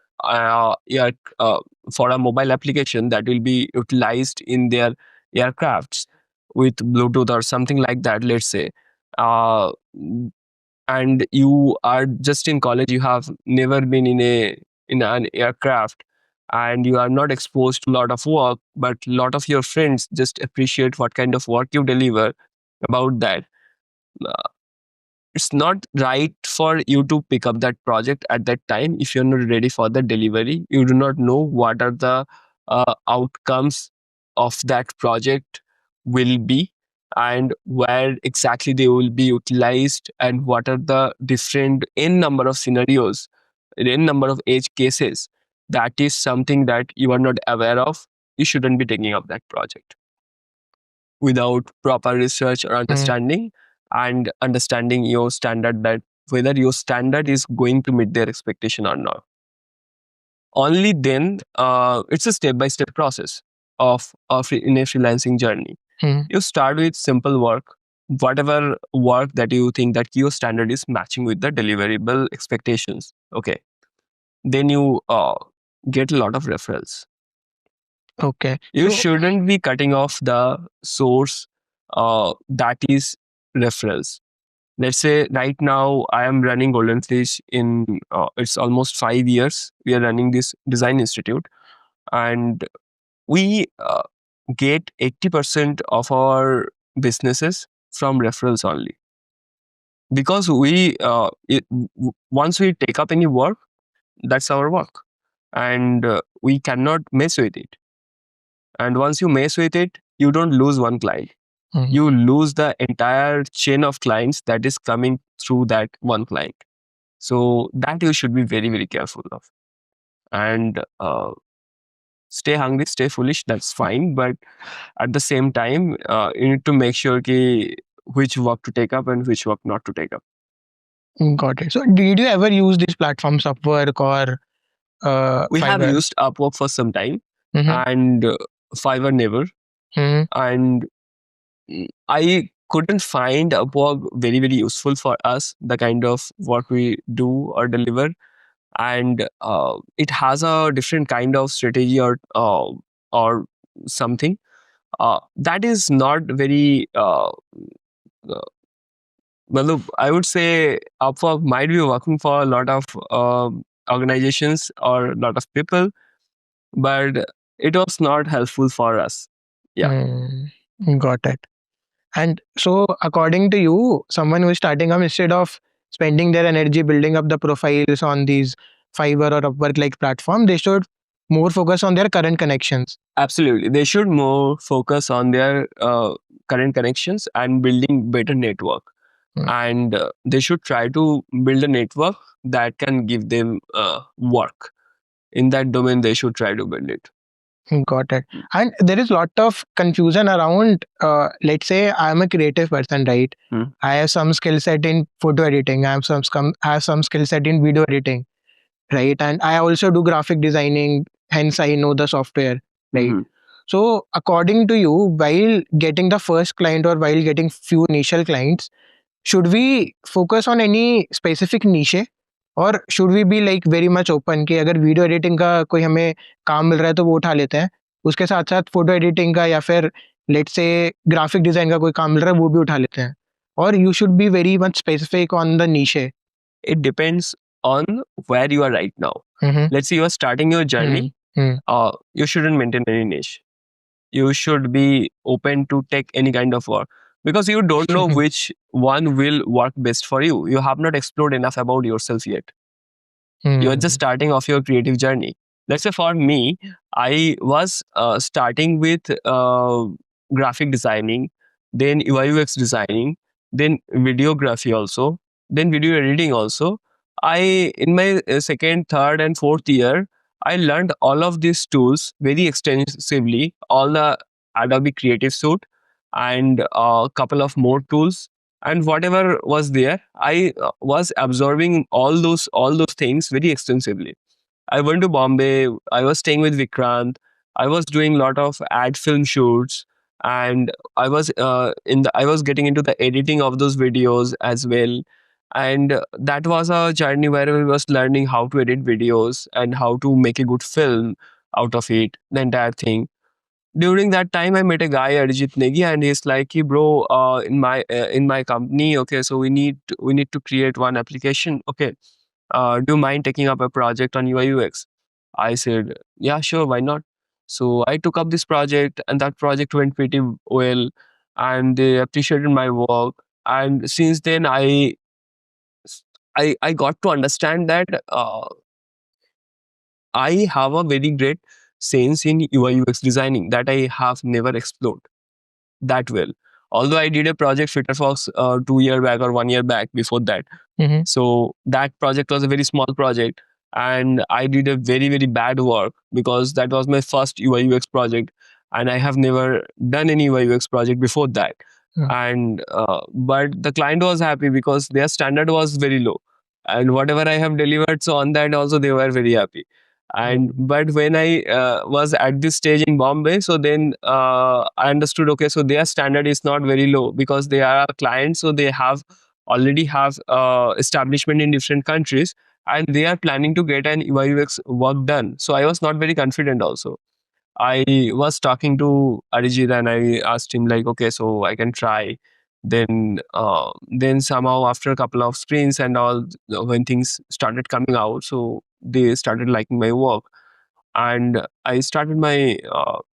for a mobile application that will be utilized in their aircrafts with Bluetooth or something like that, let's say. Uh, and you are just in college, you have never been in an aircraft, and you are not exposed to a lot of work, but a lot of your friends just appreciate what kind of work you deliver about that. Uh, it's not right for you to pick up that project at that time if you're not ready for the delivery. You do not know what are the outcomes of that project will be, and where exactly they will be utilized, and what are the different n number of scenarios, n number of edge cases. That is something that you are not aware of. You shouldn't be taking up that project without proper research or understanding, and understanding your standard, that whether your standard is going to meet their expectation or not. Only then, it's a step-by-step process of in a freelancing journey. You start with simple work, whatever work that you think that your standard is matching with the deliverable expectations. Okay. Then you get a lot of referrals. Okay. You shouldn't be cutting off the source that is referrals. Let's say right now I am running Goldenflitch in, it's almost 5 years. We are running this design institute, and we get 80% of our businesses from referrals only. Because once we take up any work, that's our work, and we cannot mess with it. And once you mess with it, you don't lose one client. you lose the entire chain of clients that is coming through that one client. So that you should be very, very careful of. And stay hungry, stay foolish, that's fine. But at the same time, you need to make sure which work to take up and which work not to take up. Got it. So did you ever use these platforms, Upwork or We have Fiverr? used Upwork for some time Mhm. and Fiverr never. Mhm. And I couldn't find Upwork very, very useful for us, the kind of work we do or deliver. And it has a different kind of strategy or something that is not very well, I would say Upwork might be working for a lot of organizations or a lot of people, but it was not helpful for us. Yeah. Got it. And so, according to you, someone who is starting up, instead of spending their energy building up the profiles on these Fiverr or Upwork like platform, they should more focus on their current connections. Absolutely. They should more focus on their current connections and building better network. And they should try to build a network that can give them work. In that domain, they should try to build it. Got it. And there is a lot of confusion around, let's say I'm a creative person, right? I have some skill set in photo editing. I have some skill set in video editing, right? And I also do graphic designing. Hence, I know the software, right? So, according to you, while getting the first client or while getting few initial clients, should we focus on any specific niche और should we be like very much open कि अगर video editing का कोई हमें काम मिल रहा है तो वो उठा लेते हैं, उसके साथ साथ फोटो एडिटिंग का या फिर लेट्स से ग्राफिक डिजाइन का कोई काम मिल रहा है वो भी उठा लेते हैं, और you should be very much specific on the niche? It depends on where you are right now. Let's say you are starting your journey. You shouldn't maintain any niche. You should be open to take any kind of work because you don't know which one will work best for you. You have not explored enough about yourself yet. You are just starting off your creative journey. Let's say for me, I was starting with graphic designing, then UI UX designing, then videography also, then video editing also. In my second, third, and fourth year, I learned all of these tools very extensively, all the Adobe Creative Suite and a couple of more tools, and whatever was there, I was absorbing all those things very extensively. I went to Bombay. I was staying with Vikrant. I was doing a lot of ad film shoots, and I was getting into the editing of those videos as well. And that was a journey where I was learning how to edit videos and how to make a good film out of it, the entire thing. During that time, I met a guy, Arijit Negi, and he's like, "Hey, bro, in my company, okay, so we need to create one application. Okay, do you mind taking up a project on UI UX?" I said, "Yeah, sure, why not?" So I took up this project, and that project went pretty well, and they appreciated my work. And since then, I got to understand that I have a very great sense in UI UX designing that I have never explored that well. Although I did a project Fitter Fox 2 year back or 1 year back before that. So that project was a very small project, and I did a very, very bad work because that was my first UI UX project, and I have never done any UI UX project before that. And but the client was happy because their standard was very low, and whatever I have delivered, so on that also they were very happy. And but when I was at this stage in Bombay, so then I understood, okay, so their standard is not very low because they are a client, so they already have establishment in different countries, and they are planning to get an UI UX work done. So I was not very confident also. I was talking to Arijit and I asked him like, okay, so I can try. Then somehow after a couple of screens and all, when things started coming out, so they started liking my work, and I started my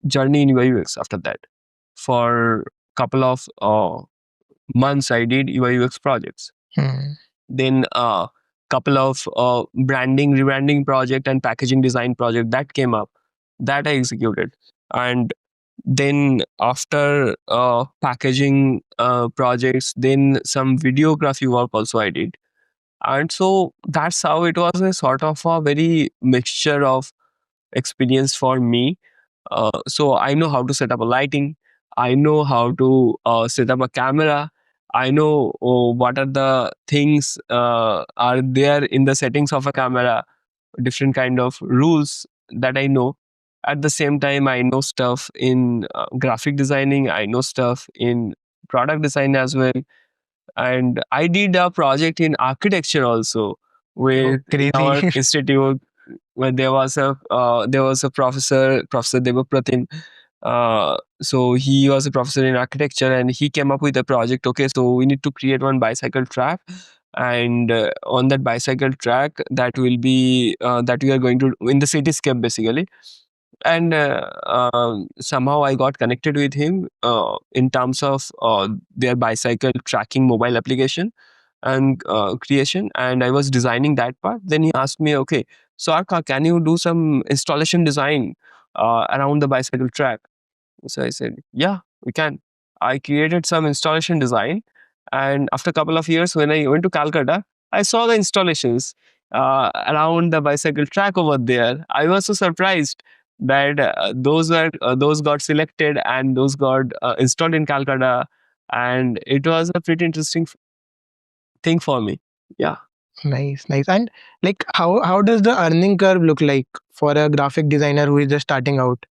journey in UI UX after that. For couple of months, I did UI UX projects. Then couple of branding, rebranding project and packaging design project that came up, that I executed. And Then after packaging projects, then some videography work also I did. And so that's how it was a sort of a very mixture of experience for me. So I know how to set up a lighting. I know how to set up a camera. I know what are the things are there in the settings of a camera, different kind of rules that I know. At the same time, I know stuff in graphic designing. I know stuff in product design as well. And I did a project in architecture also with Crazy. our institute, where there was a Professor Devapratin. So he was a professor in architecture, and he came up with a project. Okay, so we need to create one bicycle track, and on that bicycle track, that we are going to in the cityscape basically. And somehow I got connected with him in terms of their bicycle tracking mobile application and creation, and I was designing that part. Then he asked me, okay, so Arka, can you do some installation design around the bicycle track? So I said, yeah, we can. I created some installation design. And after a couple of years, when I went to Calcutta, I saw the installations around the bicycle track over there. I was so surprised that those got selected and those got installed in Calcutta. And it was a pretty interesting thing for me. Yeah. Nice, nice. And like, how does the earning curve look like for a graphic designer who is just starting out?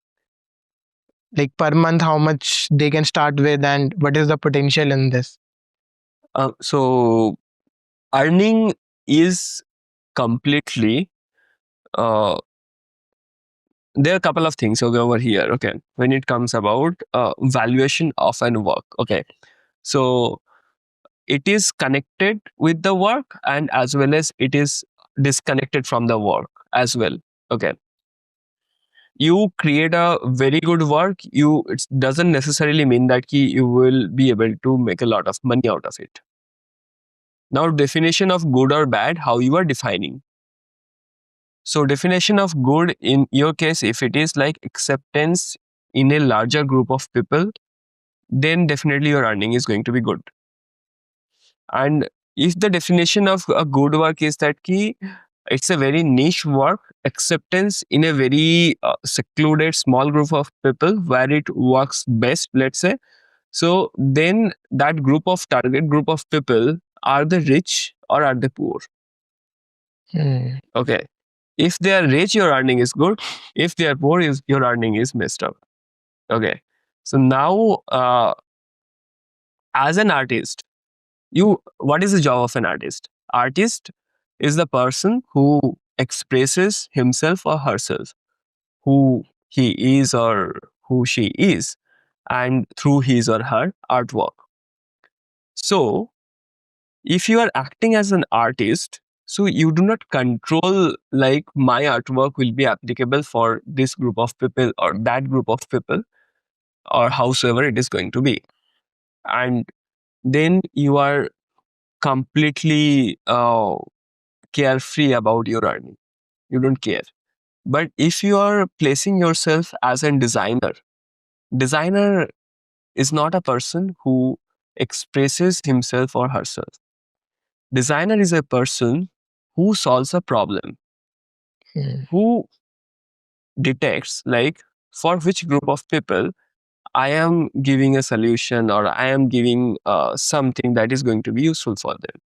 Like per month, how much they can start with, and what is the potential in this? So earning is completely uh, there are a couple of things over here. Okay, when it comes about valuation of an work. Okay, so it is connected with the work, and as well as it is disconnected from the work as well. Okay, you create a very good work, it doesn't necessarily mean that you will be able to make a lot of money out of it. Now, definition of good or bad, how you are defining. So definition of good in your case, if it is like acceptance in a larger group of people, then definitely your earning is going to be good. And if the definition of a good work is that it's a very niche work, acceptance in a very secluded small group of people where it works best, let's say. So then that target group of people, are they rich or are they poor? Okay. If they are rich, your earning is good. If they are poor, your earning is messed up. Okay. So now, as an artist, what is the job of an artist? Artist is the person who expresses himself or herself, who he is or who she is, and through his or her artwork. So, if you are acting as an artist, so you do not control like my artwork will be applicable for this group of people or that group of people or howsoever it is going to be. And then you are completely carefree about your earning. You don't care. But if you are placing yourself as a designer is not a person who expresses himself or herself. Designer is a person who solves a problem, who detects like for which group of people I am giving a solution or I am giving something that is going to be useful for them.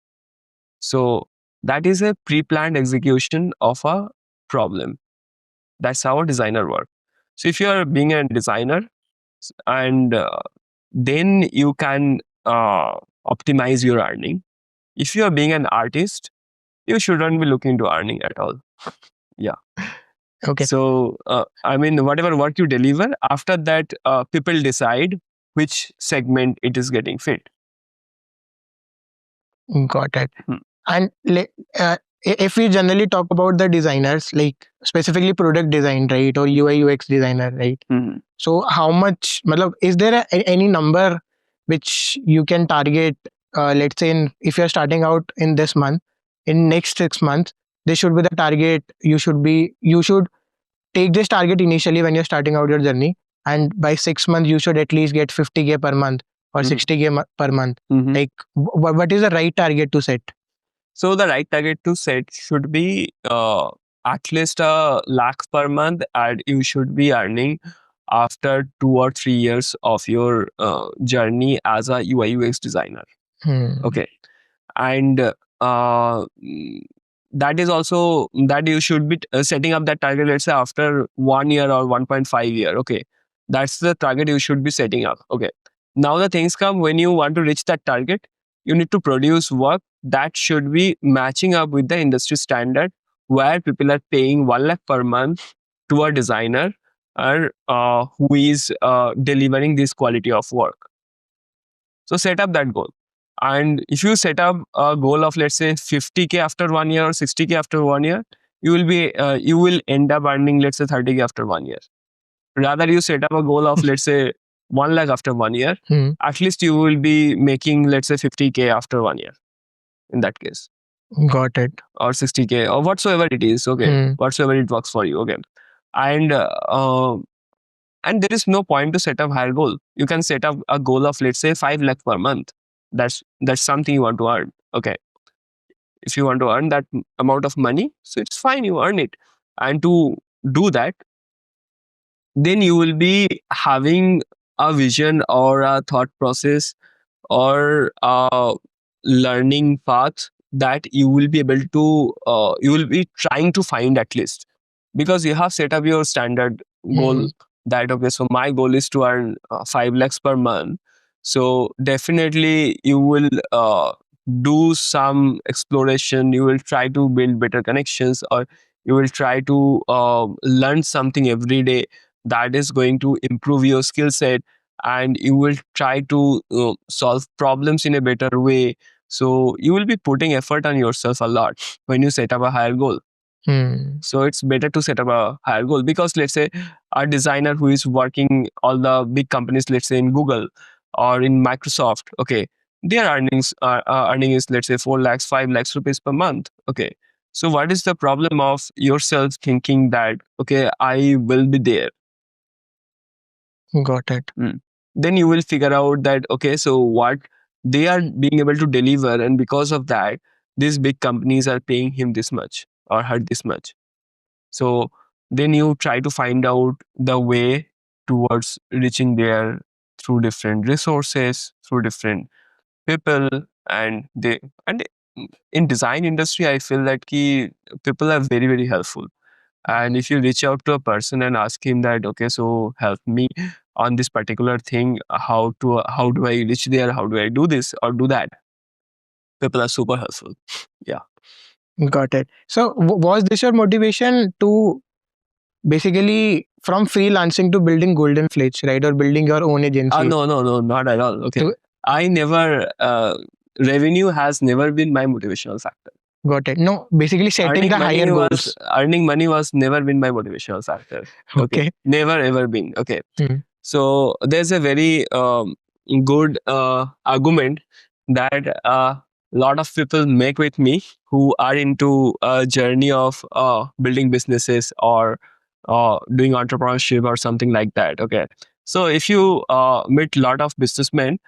So that is a pre-planned execution of a problem. That's how a designer works. So if you are being a designer and then you can optimize your earning. If you are being an artist, you shouldn't be looking to earning at all. Yeah. Okay. So, I mean, whatever work you deliver, after that, people decide which segment it is getting fit. Got it. And if we generally talk about the designers, like specifically product design, right, or UI UX designer, right? So how much, is there any number which you can target? Let's say if you're starting out in this month, in next 6 months, this should be the target. You should take this target initially when you're starting out your journey, and by 6 months you should at least get 50K per month or 60K per month. Like, what is the right target to set? So the right target to set should be at least a lakh per month, and you should be earning after 2 or 3 years of your journey as a UI UX designer. Okay, and that is also that you should be setting up that target, let's say after 1 year or 1.5 year. Okay, that's the target you should be setting up. Okay, now the things come when you want to reach that target, you need to produce work that should be matching up with the industry standard, where people are paying 1 lakh per month to a designer or who is delivering this quality of work. So set up that goal. And if you set up a goal of, let's say, 50K after 1 year or 60K after 1 year, you will end up earning, let's say, 30K after 1 year. Rather, you set up a goal of, let's say, 1 lakh after 1 year. At least you will be making, let's say, 50K after 1 year. In that case, got it. Or 60K or whatsoever it is. Okay, whatsoever it works for you. Okay, and there is no point to set up higher goal. You can set up a goal of, let's say, 5 lakh per month. That's something you want to earn. Okay, if you want to earn that amount of money, so it's fine, you earn it. And to do that, then you will be having a vision or a thought process or a learning path that you will be able to you will be trying to find, at least, because you have set up your standard goal that, okay, so my goal is to earn 5 lakhs per month. So definitely you will do some exploration, you will try to build better connections, or you will try to learn something every day that is going to improve your skill set, and you will try to solve problems in a better way. So you will be putting effort on yourself a lot when you set up a higher goal. So it's better to set up a higher goal, because let's say a designer who is working all the big companies, let's say in Google or in Microsoft, okay, their earning is, let's say, 4 lakhs, 5 lakhs rupees per month. Okay, so what is the problem of yourself thinking that, okay, I will be there? Got it. Then you will figure out that, okay, so what they are being able to deliver, and because of that, these big companies are paying him this much or her this much. So then you try to find out the way towards reaching there through different resources, through different people, and in design industry, I feel that people are very, very helpful. And if you reach out to a person and ask him that, okay, so help me on this particular thing, how do I reach there, how do I do this or do that, people are super helpful. Yeah. Got it. So was this your motivation to basically from freelancing to building Goldenflitch, right, or building your own agency? No, not at all. Okay, I never revenue has never been my motivational factor. Got it. No, basically setting the higher goals. Earning money was never been my motivational factor. Okay. Never ever been. Okay. So there's a very good argument that a lot of people make with me who are into a journey of building businesses or doing entrepreneurship or something like that. Okay. So if you meet a lot of businessmen,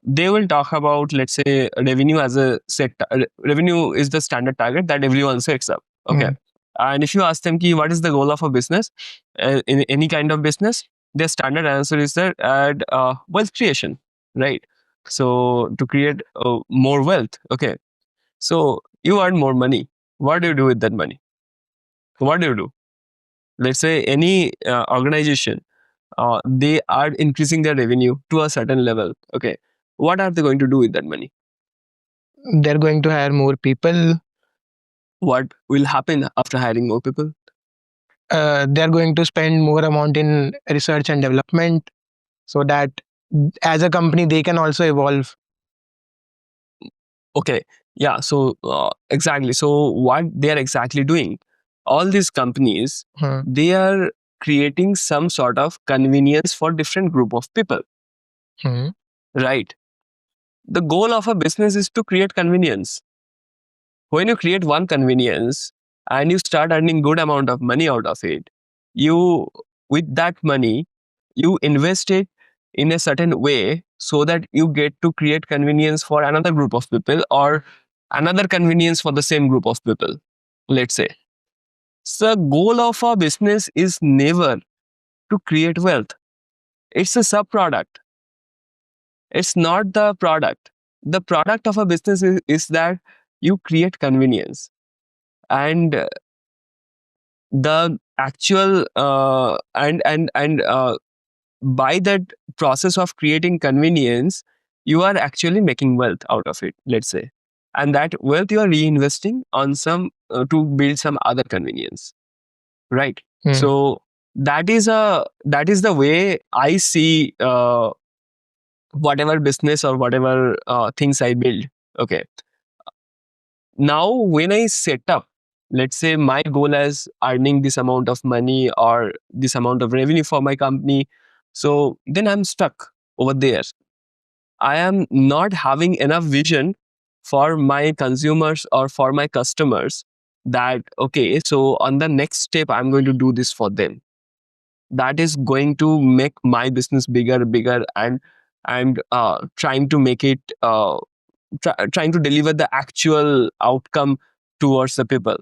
they will talk about, let's say, revenue as a set. Revenue is the standard target that everyone sets up. Okay. And if you ask them, what is the goal of a business, in any kind of business, their standard answer is that wealth creation, right? So to create more wealth. Okay. So you earn more money. What do you do with that money? What do you do? Let's say any organization, they are increasing their revenue to a certain level. Okay. What are they going to do with that money? They're going to hire more people. What will happen after hiring more people? They're going to spend more amount in research and development so that as a company they can also evolve. Okay. Yeah. So exactly. So what they are exactly doing? All these companies, they are creating some sort of convenience for different group of people. Right. The goal of a business is to create convenience. When you create one convenience and you start earning good amount of money out of it, you, with that money, you invest it in a certain way so that you get to create convenience for another group of people or another convenience for the same group of people, let's say. So the goal of a business is never to create wealth. It's a sub product. It's not the product. The product of a business is that you create convenience. And the actual by that process of creating convenience, you are actually making wealth out of it, let's say. And that wealth you are reinvesting on some to build some other convenience, right? So that is the way I see whatever business or whatever things I build. Okay. Now, when I set up, let's say my goal as earning this amount of money or this amount of revenue for my company, so then I'm stuck over there. I am not having enough vision for my consumers or for my customers that, okay, so on the next step, I'm going to do this for them. That is going to make my business bigger, and trying to make it trying to deliver the actual outcome towards the people.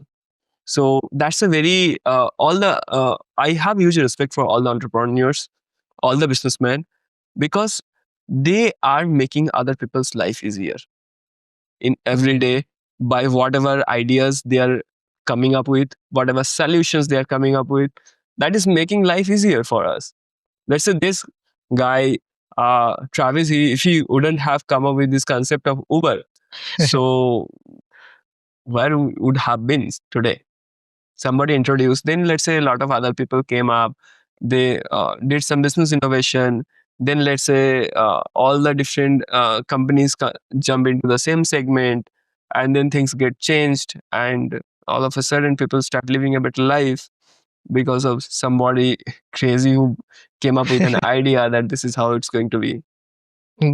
So that's a very all the I have huge respect for all the entrepreneurs, all the businessmen, because they are making other people's life easier in every day by whatever ideas they are coming up with, whatever solutions they are coming up with. That is making life easier for us. Let's say this guy, Travis, if he wouldn't have come up with this concept of Uber, so where we would have been today? Somebody introduced, then let's say a lot of other people came up, they did some business innovation, then let's say all the different companies jump into the same segment, and then things get changed, and all of a sudden people start living a better life because of somebody crazy who came up with an idea that this is how it's going to be.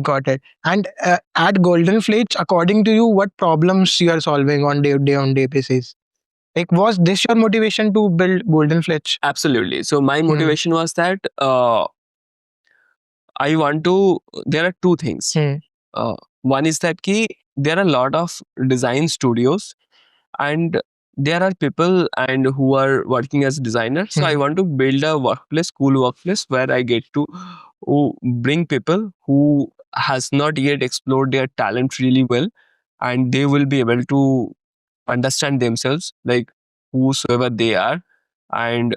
Got it. And at Goldenflitch, according to you, what problems you are solving on day basis? Like, was this your motivation to build Goldenflitch? Absolutely. So my motivation was that I want to. There are two things. One is that there are a lot of design studios, and there are people and who are working as designers. So I want to build a workplace, cool workplace, where I get to bring people who has not yet explored their talent really well, and they will be able to understand themselves, like whosoever they are, and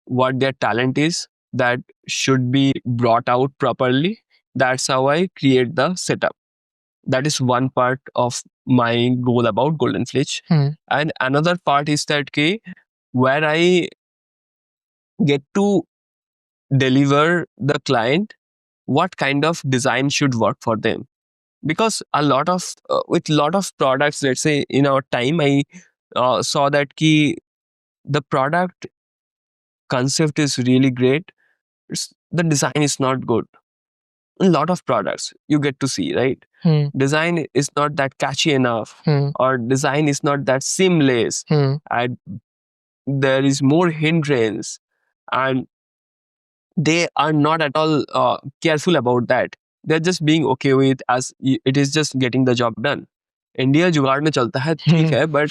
what their talent is, that should be brought out properly. That's how I create the setup. That is one part of my goal about Goldenflitch. And another part is that where I get to deliver the client what kind of design should work for them. Because a lot of with lot of products, let's say in our time, I saw that the product concept is really great. The design is not good. A lot of products you get to see, right? Design is not that catchy enough, or design is not that seamless, and there is more hindrance, and they are not at all careful about that. They're just being okay with as it is just getting the job done. India जुगाड़ में चलता है, ठीक है, but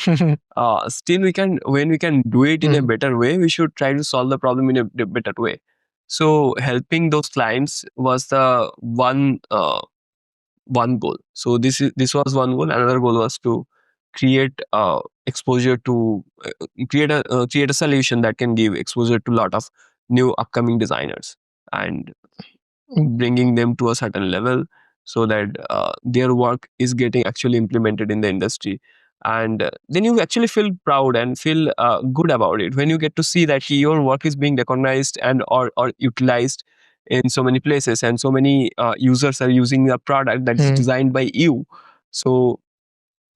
still when we can do it in a better way, we should try to solve the problem in a better way. So helping those clients was the one goal. So this was one goal. Another goal was to create exposure to create a solution that can give exposure to a lot of new upcoming designers, and bringing them to a certain level so that their work is getting actually implemented in the industry. And then you actually feel proud and feel good about it when you get to see that your work is being recognized and or utilized in so many places, and so many users are using a product that is designed by you. So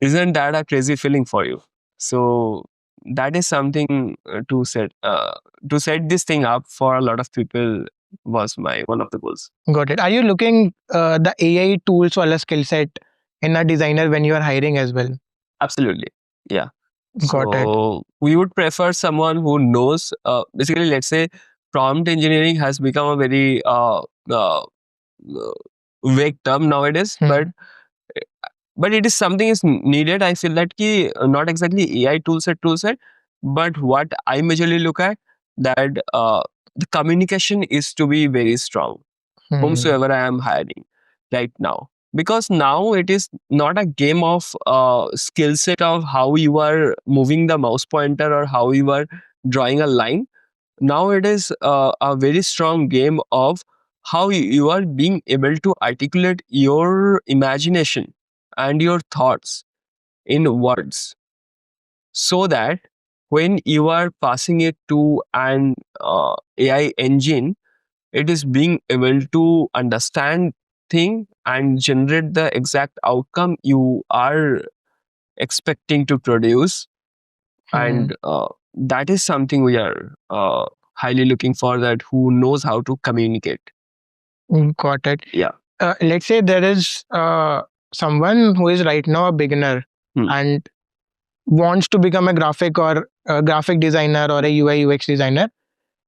isn't that a crazy feeling for you? So that is something to set this thing up for a lot of people was my one of the goals. Got it. Are you looking the AI tools or a skill set in a designer when you are hiring as well? Absolutely. Yeah. Got it. So we would prefer someone who knows, basically, let's say prompt engineering has become a very vague term nowadays, but it is something is needed. I feel that ki not exactly AI toolset, but what I majorly look at that the communication is to be very strong. Whomsoever I am hiring right now, because now it is not a game of skill set of how you are moving the mouse pointer or how you are drawing a line. Now it is a very strong game of how you are being able to articulate your imagination and your thoughts in words, so that when you are passing it to an AI engine, it is being able to understand thing and generate the exact outcome you are expecting to produce. And that is something we are highly looking for, that who knows how to communicate. Got it. Yeah. Let's say there is someone who is right now a beginner and wants to become a graphic or a graphic designer or a UI UX designer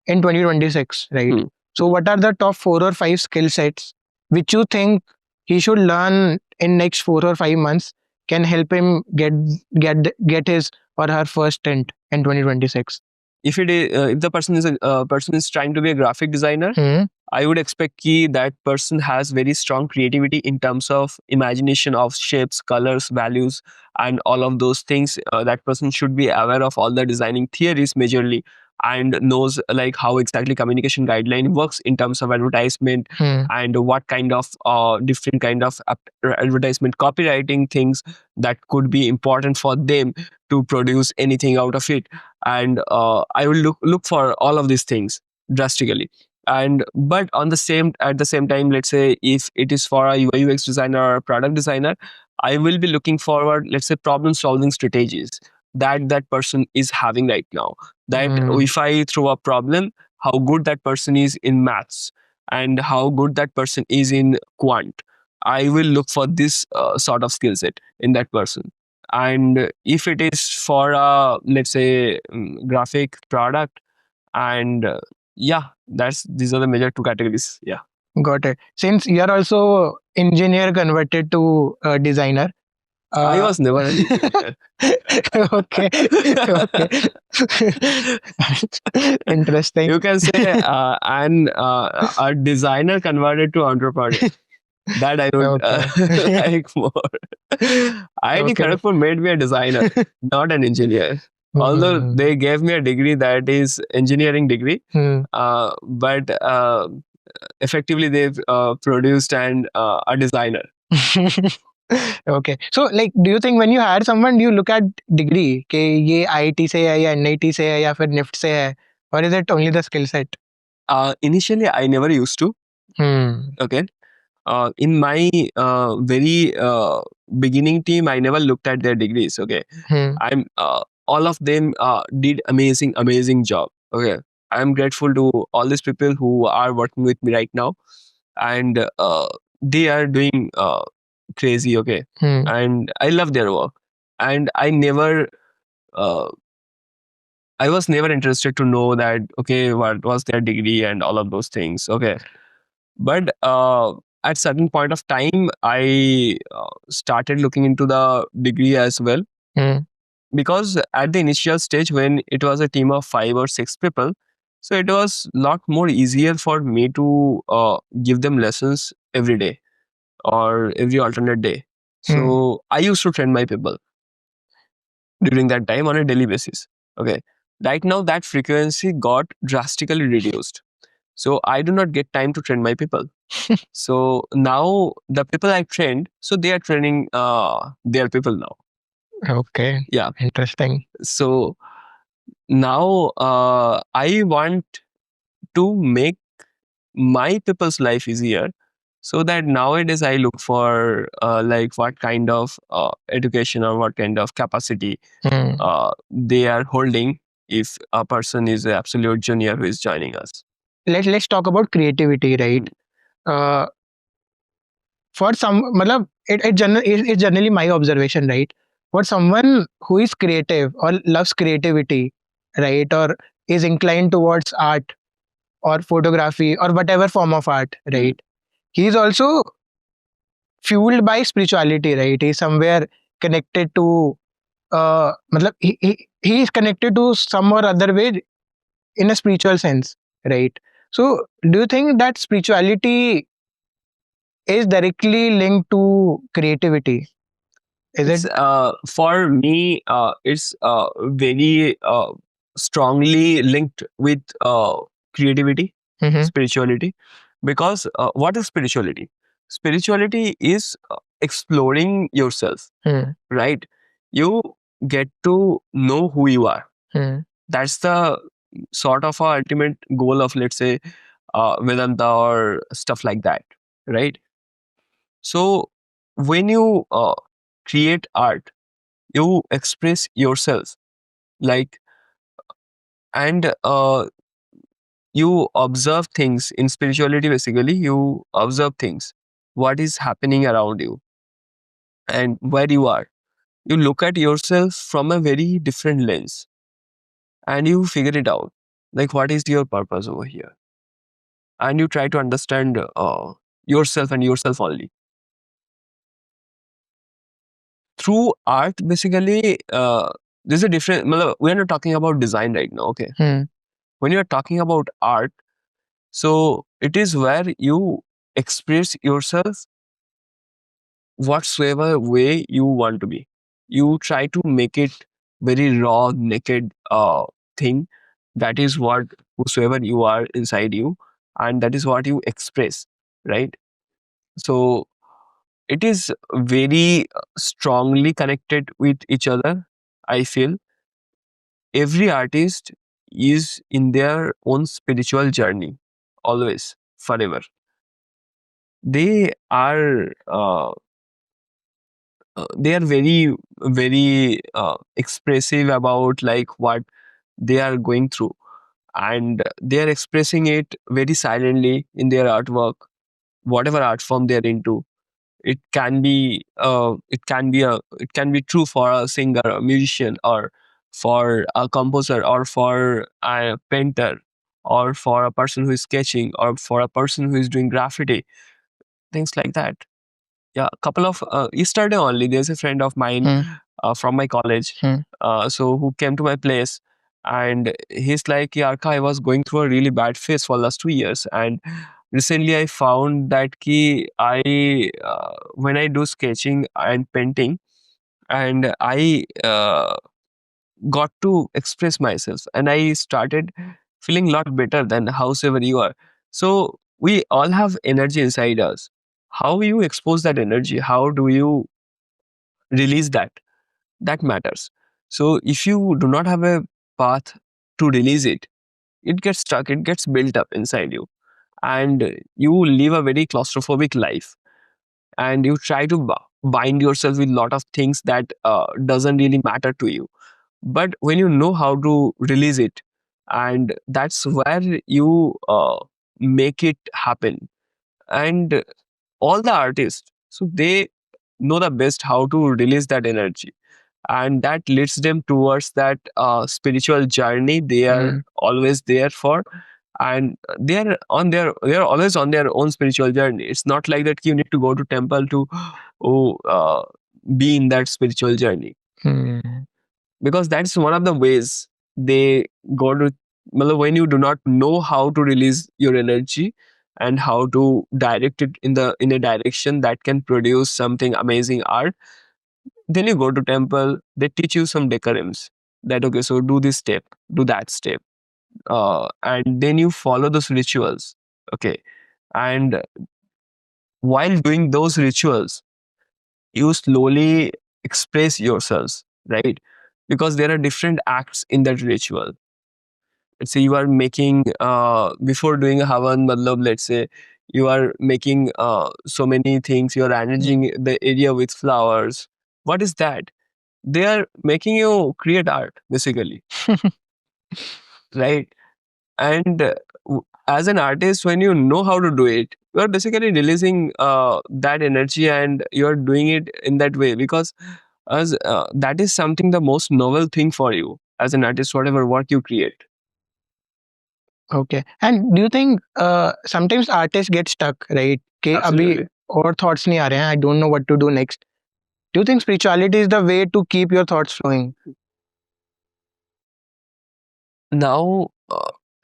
in 2026, right? So what are the top 4 or 5 skill sets which you think he should learn in next 4 or 5 months can help him get his or her first stint in 2026? If the person is trying to be a graphic designer, I would expect that person has very strong creativity in terms of imagination of shapes, colors, values, and all of those things. That person should be aware of all the designing theories majorly, and knows like how exactly communication guideline works in terms of advertisement, and what kind of different kind of advertisement copywriting things that could be important for them to produce anything out of it. And I will look for all of these things drastically. And but at the same time, let's say if it is for a UI UX designer or a product designer, I will be looking forward, let's say, problem solving strategies that person is having right now. That if I throw a problem, how good that person is in maths and how good that person is in quant. I will look for this sort of skill set in that person. And if it is for a, let's say, graphic product, and these are the major 2 categories. Yeah. Got it. Since you are also engineer converted to designer, I was never an engineer. Okay. Interesting. You can say a designer converted to entrepreneur. That I would like more. IIT Kharagpur made me a designer, not an engineer. Although they gave me a degree that is engineering degree, but effectively they've produced a designer. Okay. So, like, do you think when you hire someone, do you look at degree? कि ये IIT से है या NIT से है या फिर NIFT से है? Or is it only the skill set? Initially, I never used to. Okay. In my very beginning team, I never looked at their degrees. Okay. I'm all of them did amazing job. Okay. I'm grateful to all these people who are working with me right now, and they are doing crazy. Okay. And I love their work, and I was never interested to know that, okay, what was their degree and all of those things. Okay. But at certain point of time, I started looking into the degree as well. Because at the initial stage, when it was a team of 5 or 6 people, so it was a lot more easier for me to give them lessons every day or every alternate day. So I used to train my people during that time on a daily basis. Okay. Right now, that frequency got drastically reduced. So I do not get time to train my people. So now the people I trained, so they are training their people now. Okay. Yeah. Interesting. So now I want to make my people's life easier, so that nowadays I look for like what kind of education or what kind of capacity they are holding if a person is an absolute junior who is joining us. Let's talk about creativity, right? For some, it's generally my observation, right? For someone who is creative or loves creativity, right, or is inclined towards art or photography or whatever form of art, right? He's also fueled by spirituality, right? He's somewhere connected to matlab, he is connected to some or other way in a spiritual sense, right? So do you think that spirituality is directly linked to creativity? Is It's it? for me, it's very strongly linked with creativity, Mhm. spirituality. Because what is spirituality? Spirituality is exploring yourself, Hmm. right? You get to know who you are. Hmm. That's the sort of a ultimate goal of, let's say, Vedanta or stuff like that, right? So when you create art, you express yourself, like, and you observe things in spirituality. Basically, you observe things, what is happening around you and where you are. You look at yourself from a very different lens and you figure it out, like what is your purpose over here, and you try to understand yourself and yourself only through art. Basically, there's a different, we are not talking about design right now, okay? Hmm. When you are talking about art, so it is where you express yourself whatsoever way you want to be. You try to make it very raw, naked thing. That is what whosoever you are inside you, and that is what you express, right? So it is very strongly connected with each other. I feel every artist is in their own spiritual journey, always, forever. They are very expressive about like what they are going through, and they are expressing it very silently in their artwork, whatever art form they are into. It can be true for a singer, a musician, or for a composer, or for a painter, or for a person who is sketching, or for a person who is doing graffiti, things like that. Yeah, a couple of yesterday only, there's a friend of mine Hmm. from my college, Hmm. so who came to my place, and he's like, yeah, Arka, I was going through a really bad phase for the last 2 years, and recently I found that when I do sketching and painting, and I got to express myself, and I started feeling a lot better than howsoever you are. So we all have energy inside us. How you expose that energy, how do you release that, that matters. So if you do not have a path to release it, it gets stuck, it gets built up inside you, and you live a very claustrophobic life, and you try to bind yourself with a lot of things that doesn't really matter to you. But when you know how to release it, and that's where you make it happen. And all the artists, so they know the best how to release that energy, and that leads them towards that spiritual journey they are Hmm. always there for. And they are always on their own spiritual journey. It's not like that you need to go to temple to oh, be in that spiritual journey, Hmm. because that's one of the ways they go to. Well, when you do not know how to release your energy and how to direct it in a direction that can produce something amazing art, then you go to temple, they teach you some decorums, that okay, so do this step, do that step, and then you follow those rituals, okay. And while doing those rituals, you slowly express yourselves, right? Because there are different acts in that ritual. Let's say you are making before doing a havan, matlab, let's say you are making so many things, you are Hmm. arranging the area with flowers. What is that? They are making you create art, basically, right? And as an artist, when you know how to do it, you are basically releasing that energy, and you are doing it in that way, because as that is something the most novel thing for you as an artist, whatever work you create. Okay. And do you think sometimes artists get stuck, right? कि अभी Absolutely. और thoughts नहीं आ रहे हैं, I don't know what to do next. Do you think spirituality is the way to keep your thoughts flowing? Now,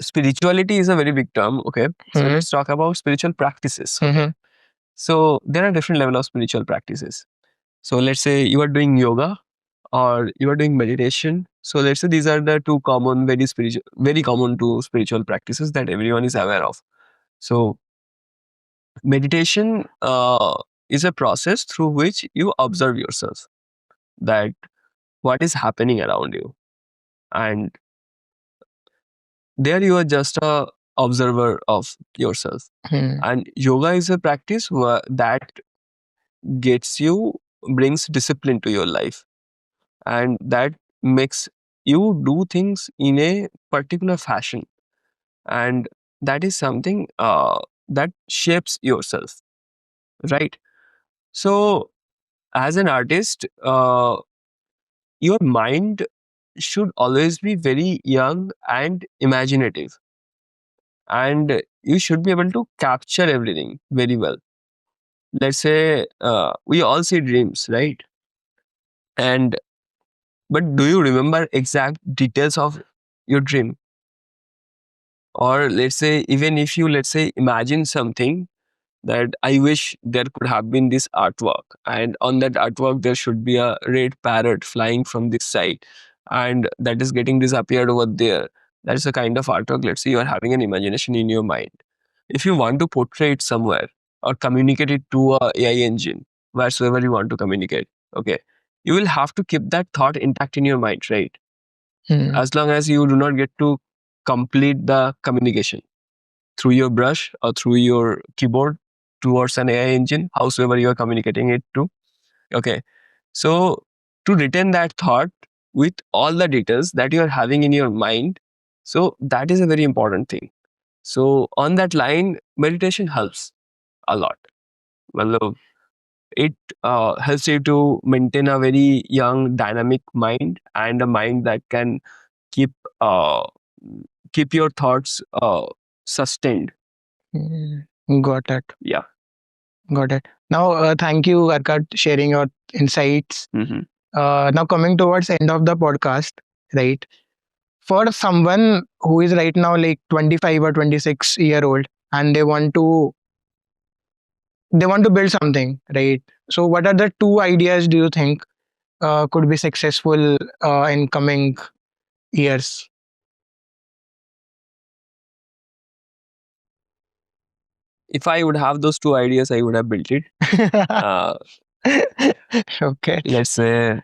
spirituality is a very big term. Okay, so let's talk about spiritual practices. Okay, so there are different level of spiritual practices. So let's say you are doing yoga or you are doing meditation. So let's say these are the two common, very common to spiritual practices that everyone is aware of. So meditation is a process through which you observe yourself, that what is happening around you, and there you are just a observer of yourself. And yoga is a practice that gets you, brings discipline to your life, and that makes you do things in a particular fashion, and that is something that shapes yourself, right? So as an artist, your mind should always be very young and imaginative, and you should be able to capture everything very well. Let's say we all see dreams, right? And but do you remember exact details of your dream? Or let's say, even if you, let's say, imagine something, that I wish there could have been this artwork, and on that artwork there should be a red parrot flying from this side, and that is getting disappeared over there. That is a kind of artwork. Let's say you are having an imagination in your mind. If you want to portray it somewhere or communicate it to a AI engine, wheresoever you want to communicate, okay, you will have to keep that thought intact in your mind, right? As long as you do not get to complete the communication through your brush or through your keyboard towards an AI engine, howsoever you are communicating it to. Okay. So to retain that thought with all the details that you are having in your mind, so that is a very important thing. So on that line, meditation helps a lot. Well, it helps you to maintain a very young, dynamic mind, and a mind that can keep uh, keep your thoughts sustained. Got it. Yeah. Got it. Now, thank you, Arka, sharing your insights. Now, coming towards end of the podcast, right? For someone who is right now like 25 or 26-year old, and they want to build something, right? So, what are the two ideas do you think could be successful in coming years? If I would have those two ideas, I would have built it. Okay. Let's say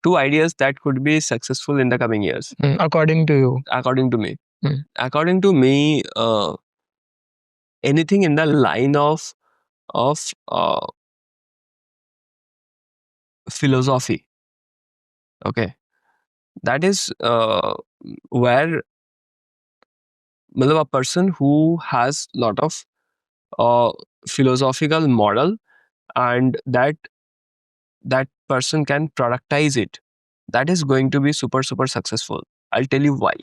two ideas that could be successful in the coming years. According to you. According to me. According to me, anything in the line of of philosophy. Okay, that is where a person who has lot of uh, philosophical model, and that person can productize it, that is going to be super successful. I'll tell you why.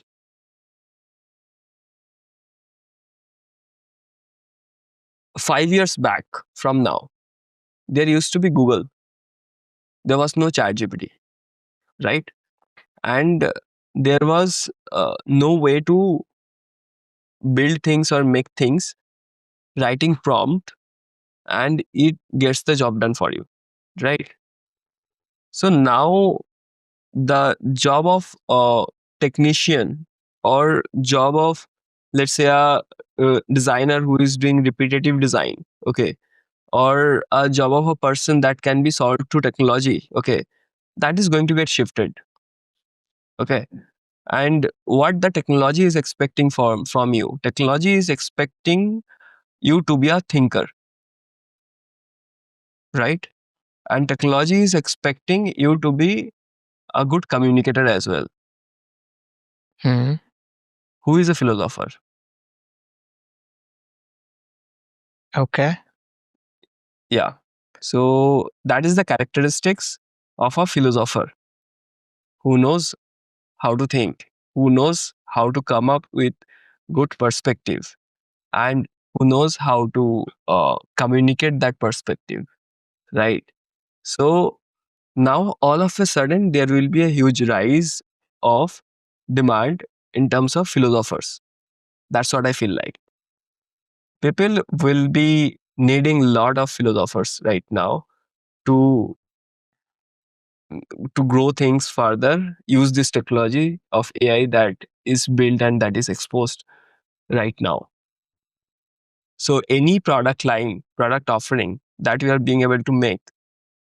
5 years back from now, there used to be Google. There was no chat GPT, right? And there was no way to build things or make things, writing prompt, and it gets the job done for you, right? So now the job of a technician, or job of, let's say, a designer who is doing repetitive design, okay, or a job of a person that can be solved through technology, okay, that is going to get shifted. Okay. And what the technology is expecting from you, technology is expecting you to be a thinker, right? And technology is expecting you to be a good communicator as well. Who is a philosopher? Okay. Yeah. So that is the characteristics of a philosopher, who knows how to think, who knows how to come up with good perspective, and who knows how to communicate that perspective, right? So now all of a sudden there will be a huge rise of demand in terms of philosophers. That's what I feel like. People will be needing a lot of philosophers right now to grow things further, use this technology of AI that is built and that is exposed right now. So any product line, product offering that we are being able to make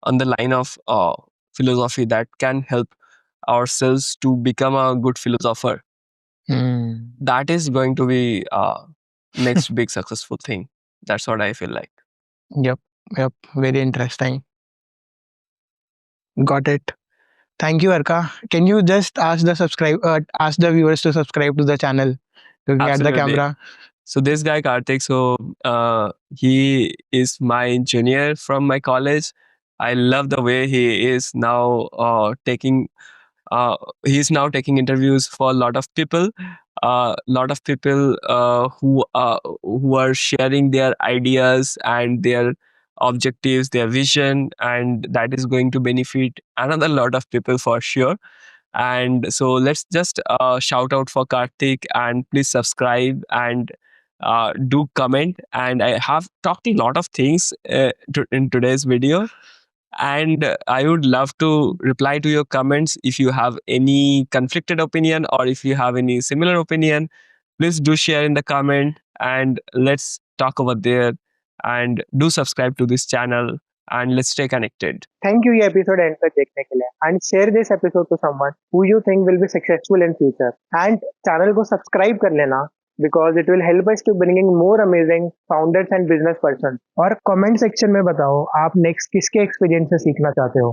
on the line of philosophy that can help ourselves to become a good philosopher, that is going to be next big successful thing. That's what I feel like. Yep, yep. Very interesting. Got it. Thank you, Arka. Can you just ask the viewers to subscribe to the channel? Looking at the Absolutely. camera. So this guy Kartik, so he is my junior from my college. I love the way he is now taking. He's now taking interviews for a lot of people. Lot of people who are sharing their ideas and their objectives, their vision, and that is going to benefit another lot of people for sure. And so let's just shout out for Kartik and please subscribe and do comment. And I have talked a lot of things in today's video. And I would love to reply to your comments. If you have any conflicted opinion or if you have any similar opinion, please do share in the comment and let's talk over there. And do subscribe to this channel and let's stay connected. Thank you ये episode end तक देखने के लिए and share this episode to someone who you think will be successful in future and channel को subscribe कर लेना because it will help us to bringing more amazing founders and business persons. और comment section में बताओ आप next किसके experience से सीखना चाहते हो.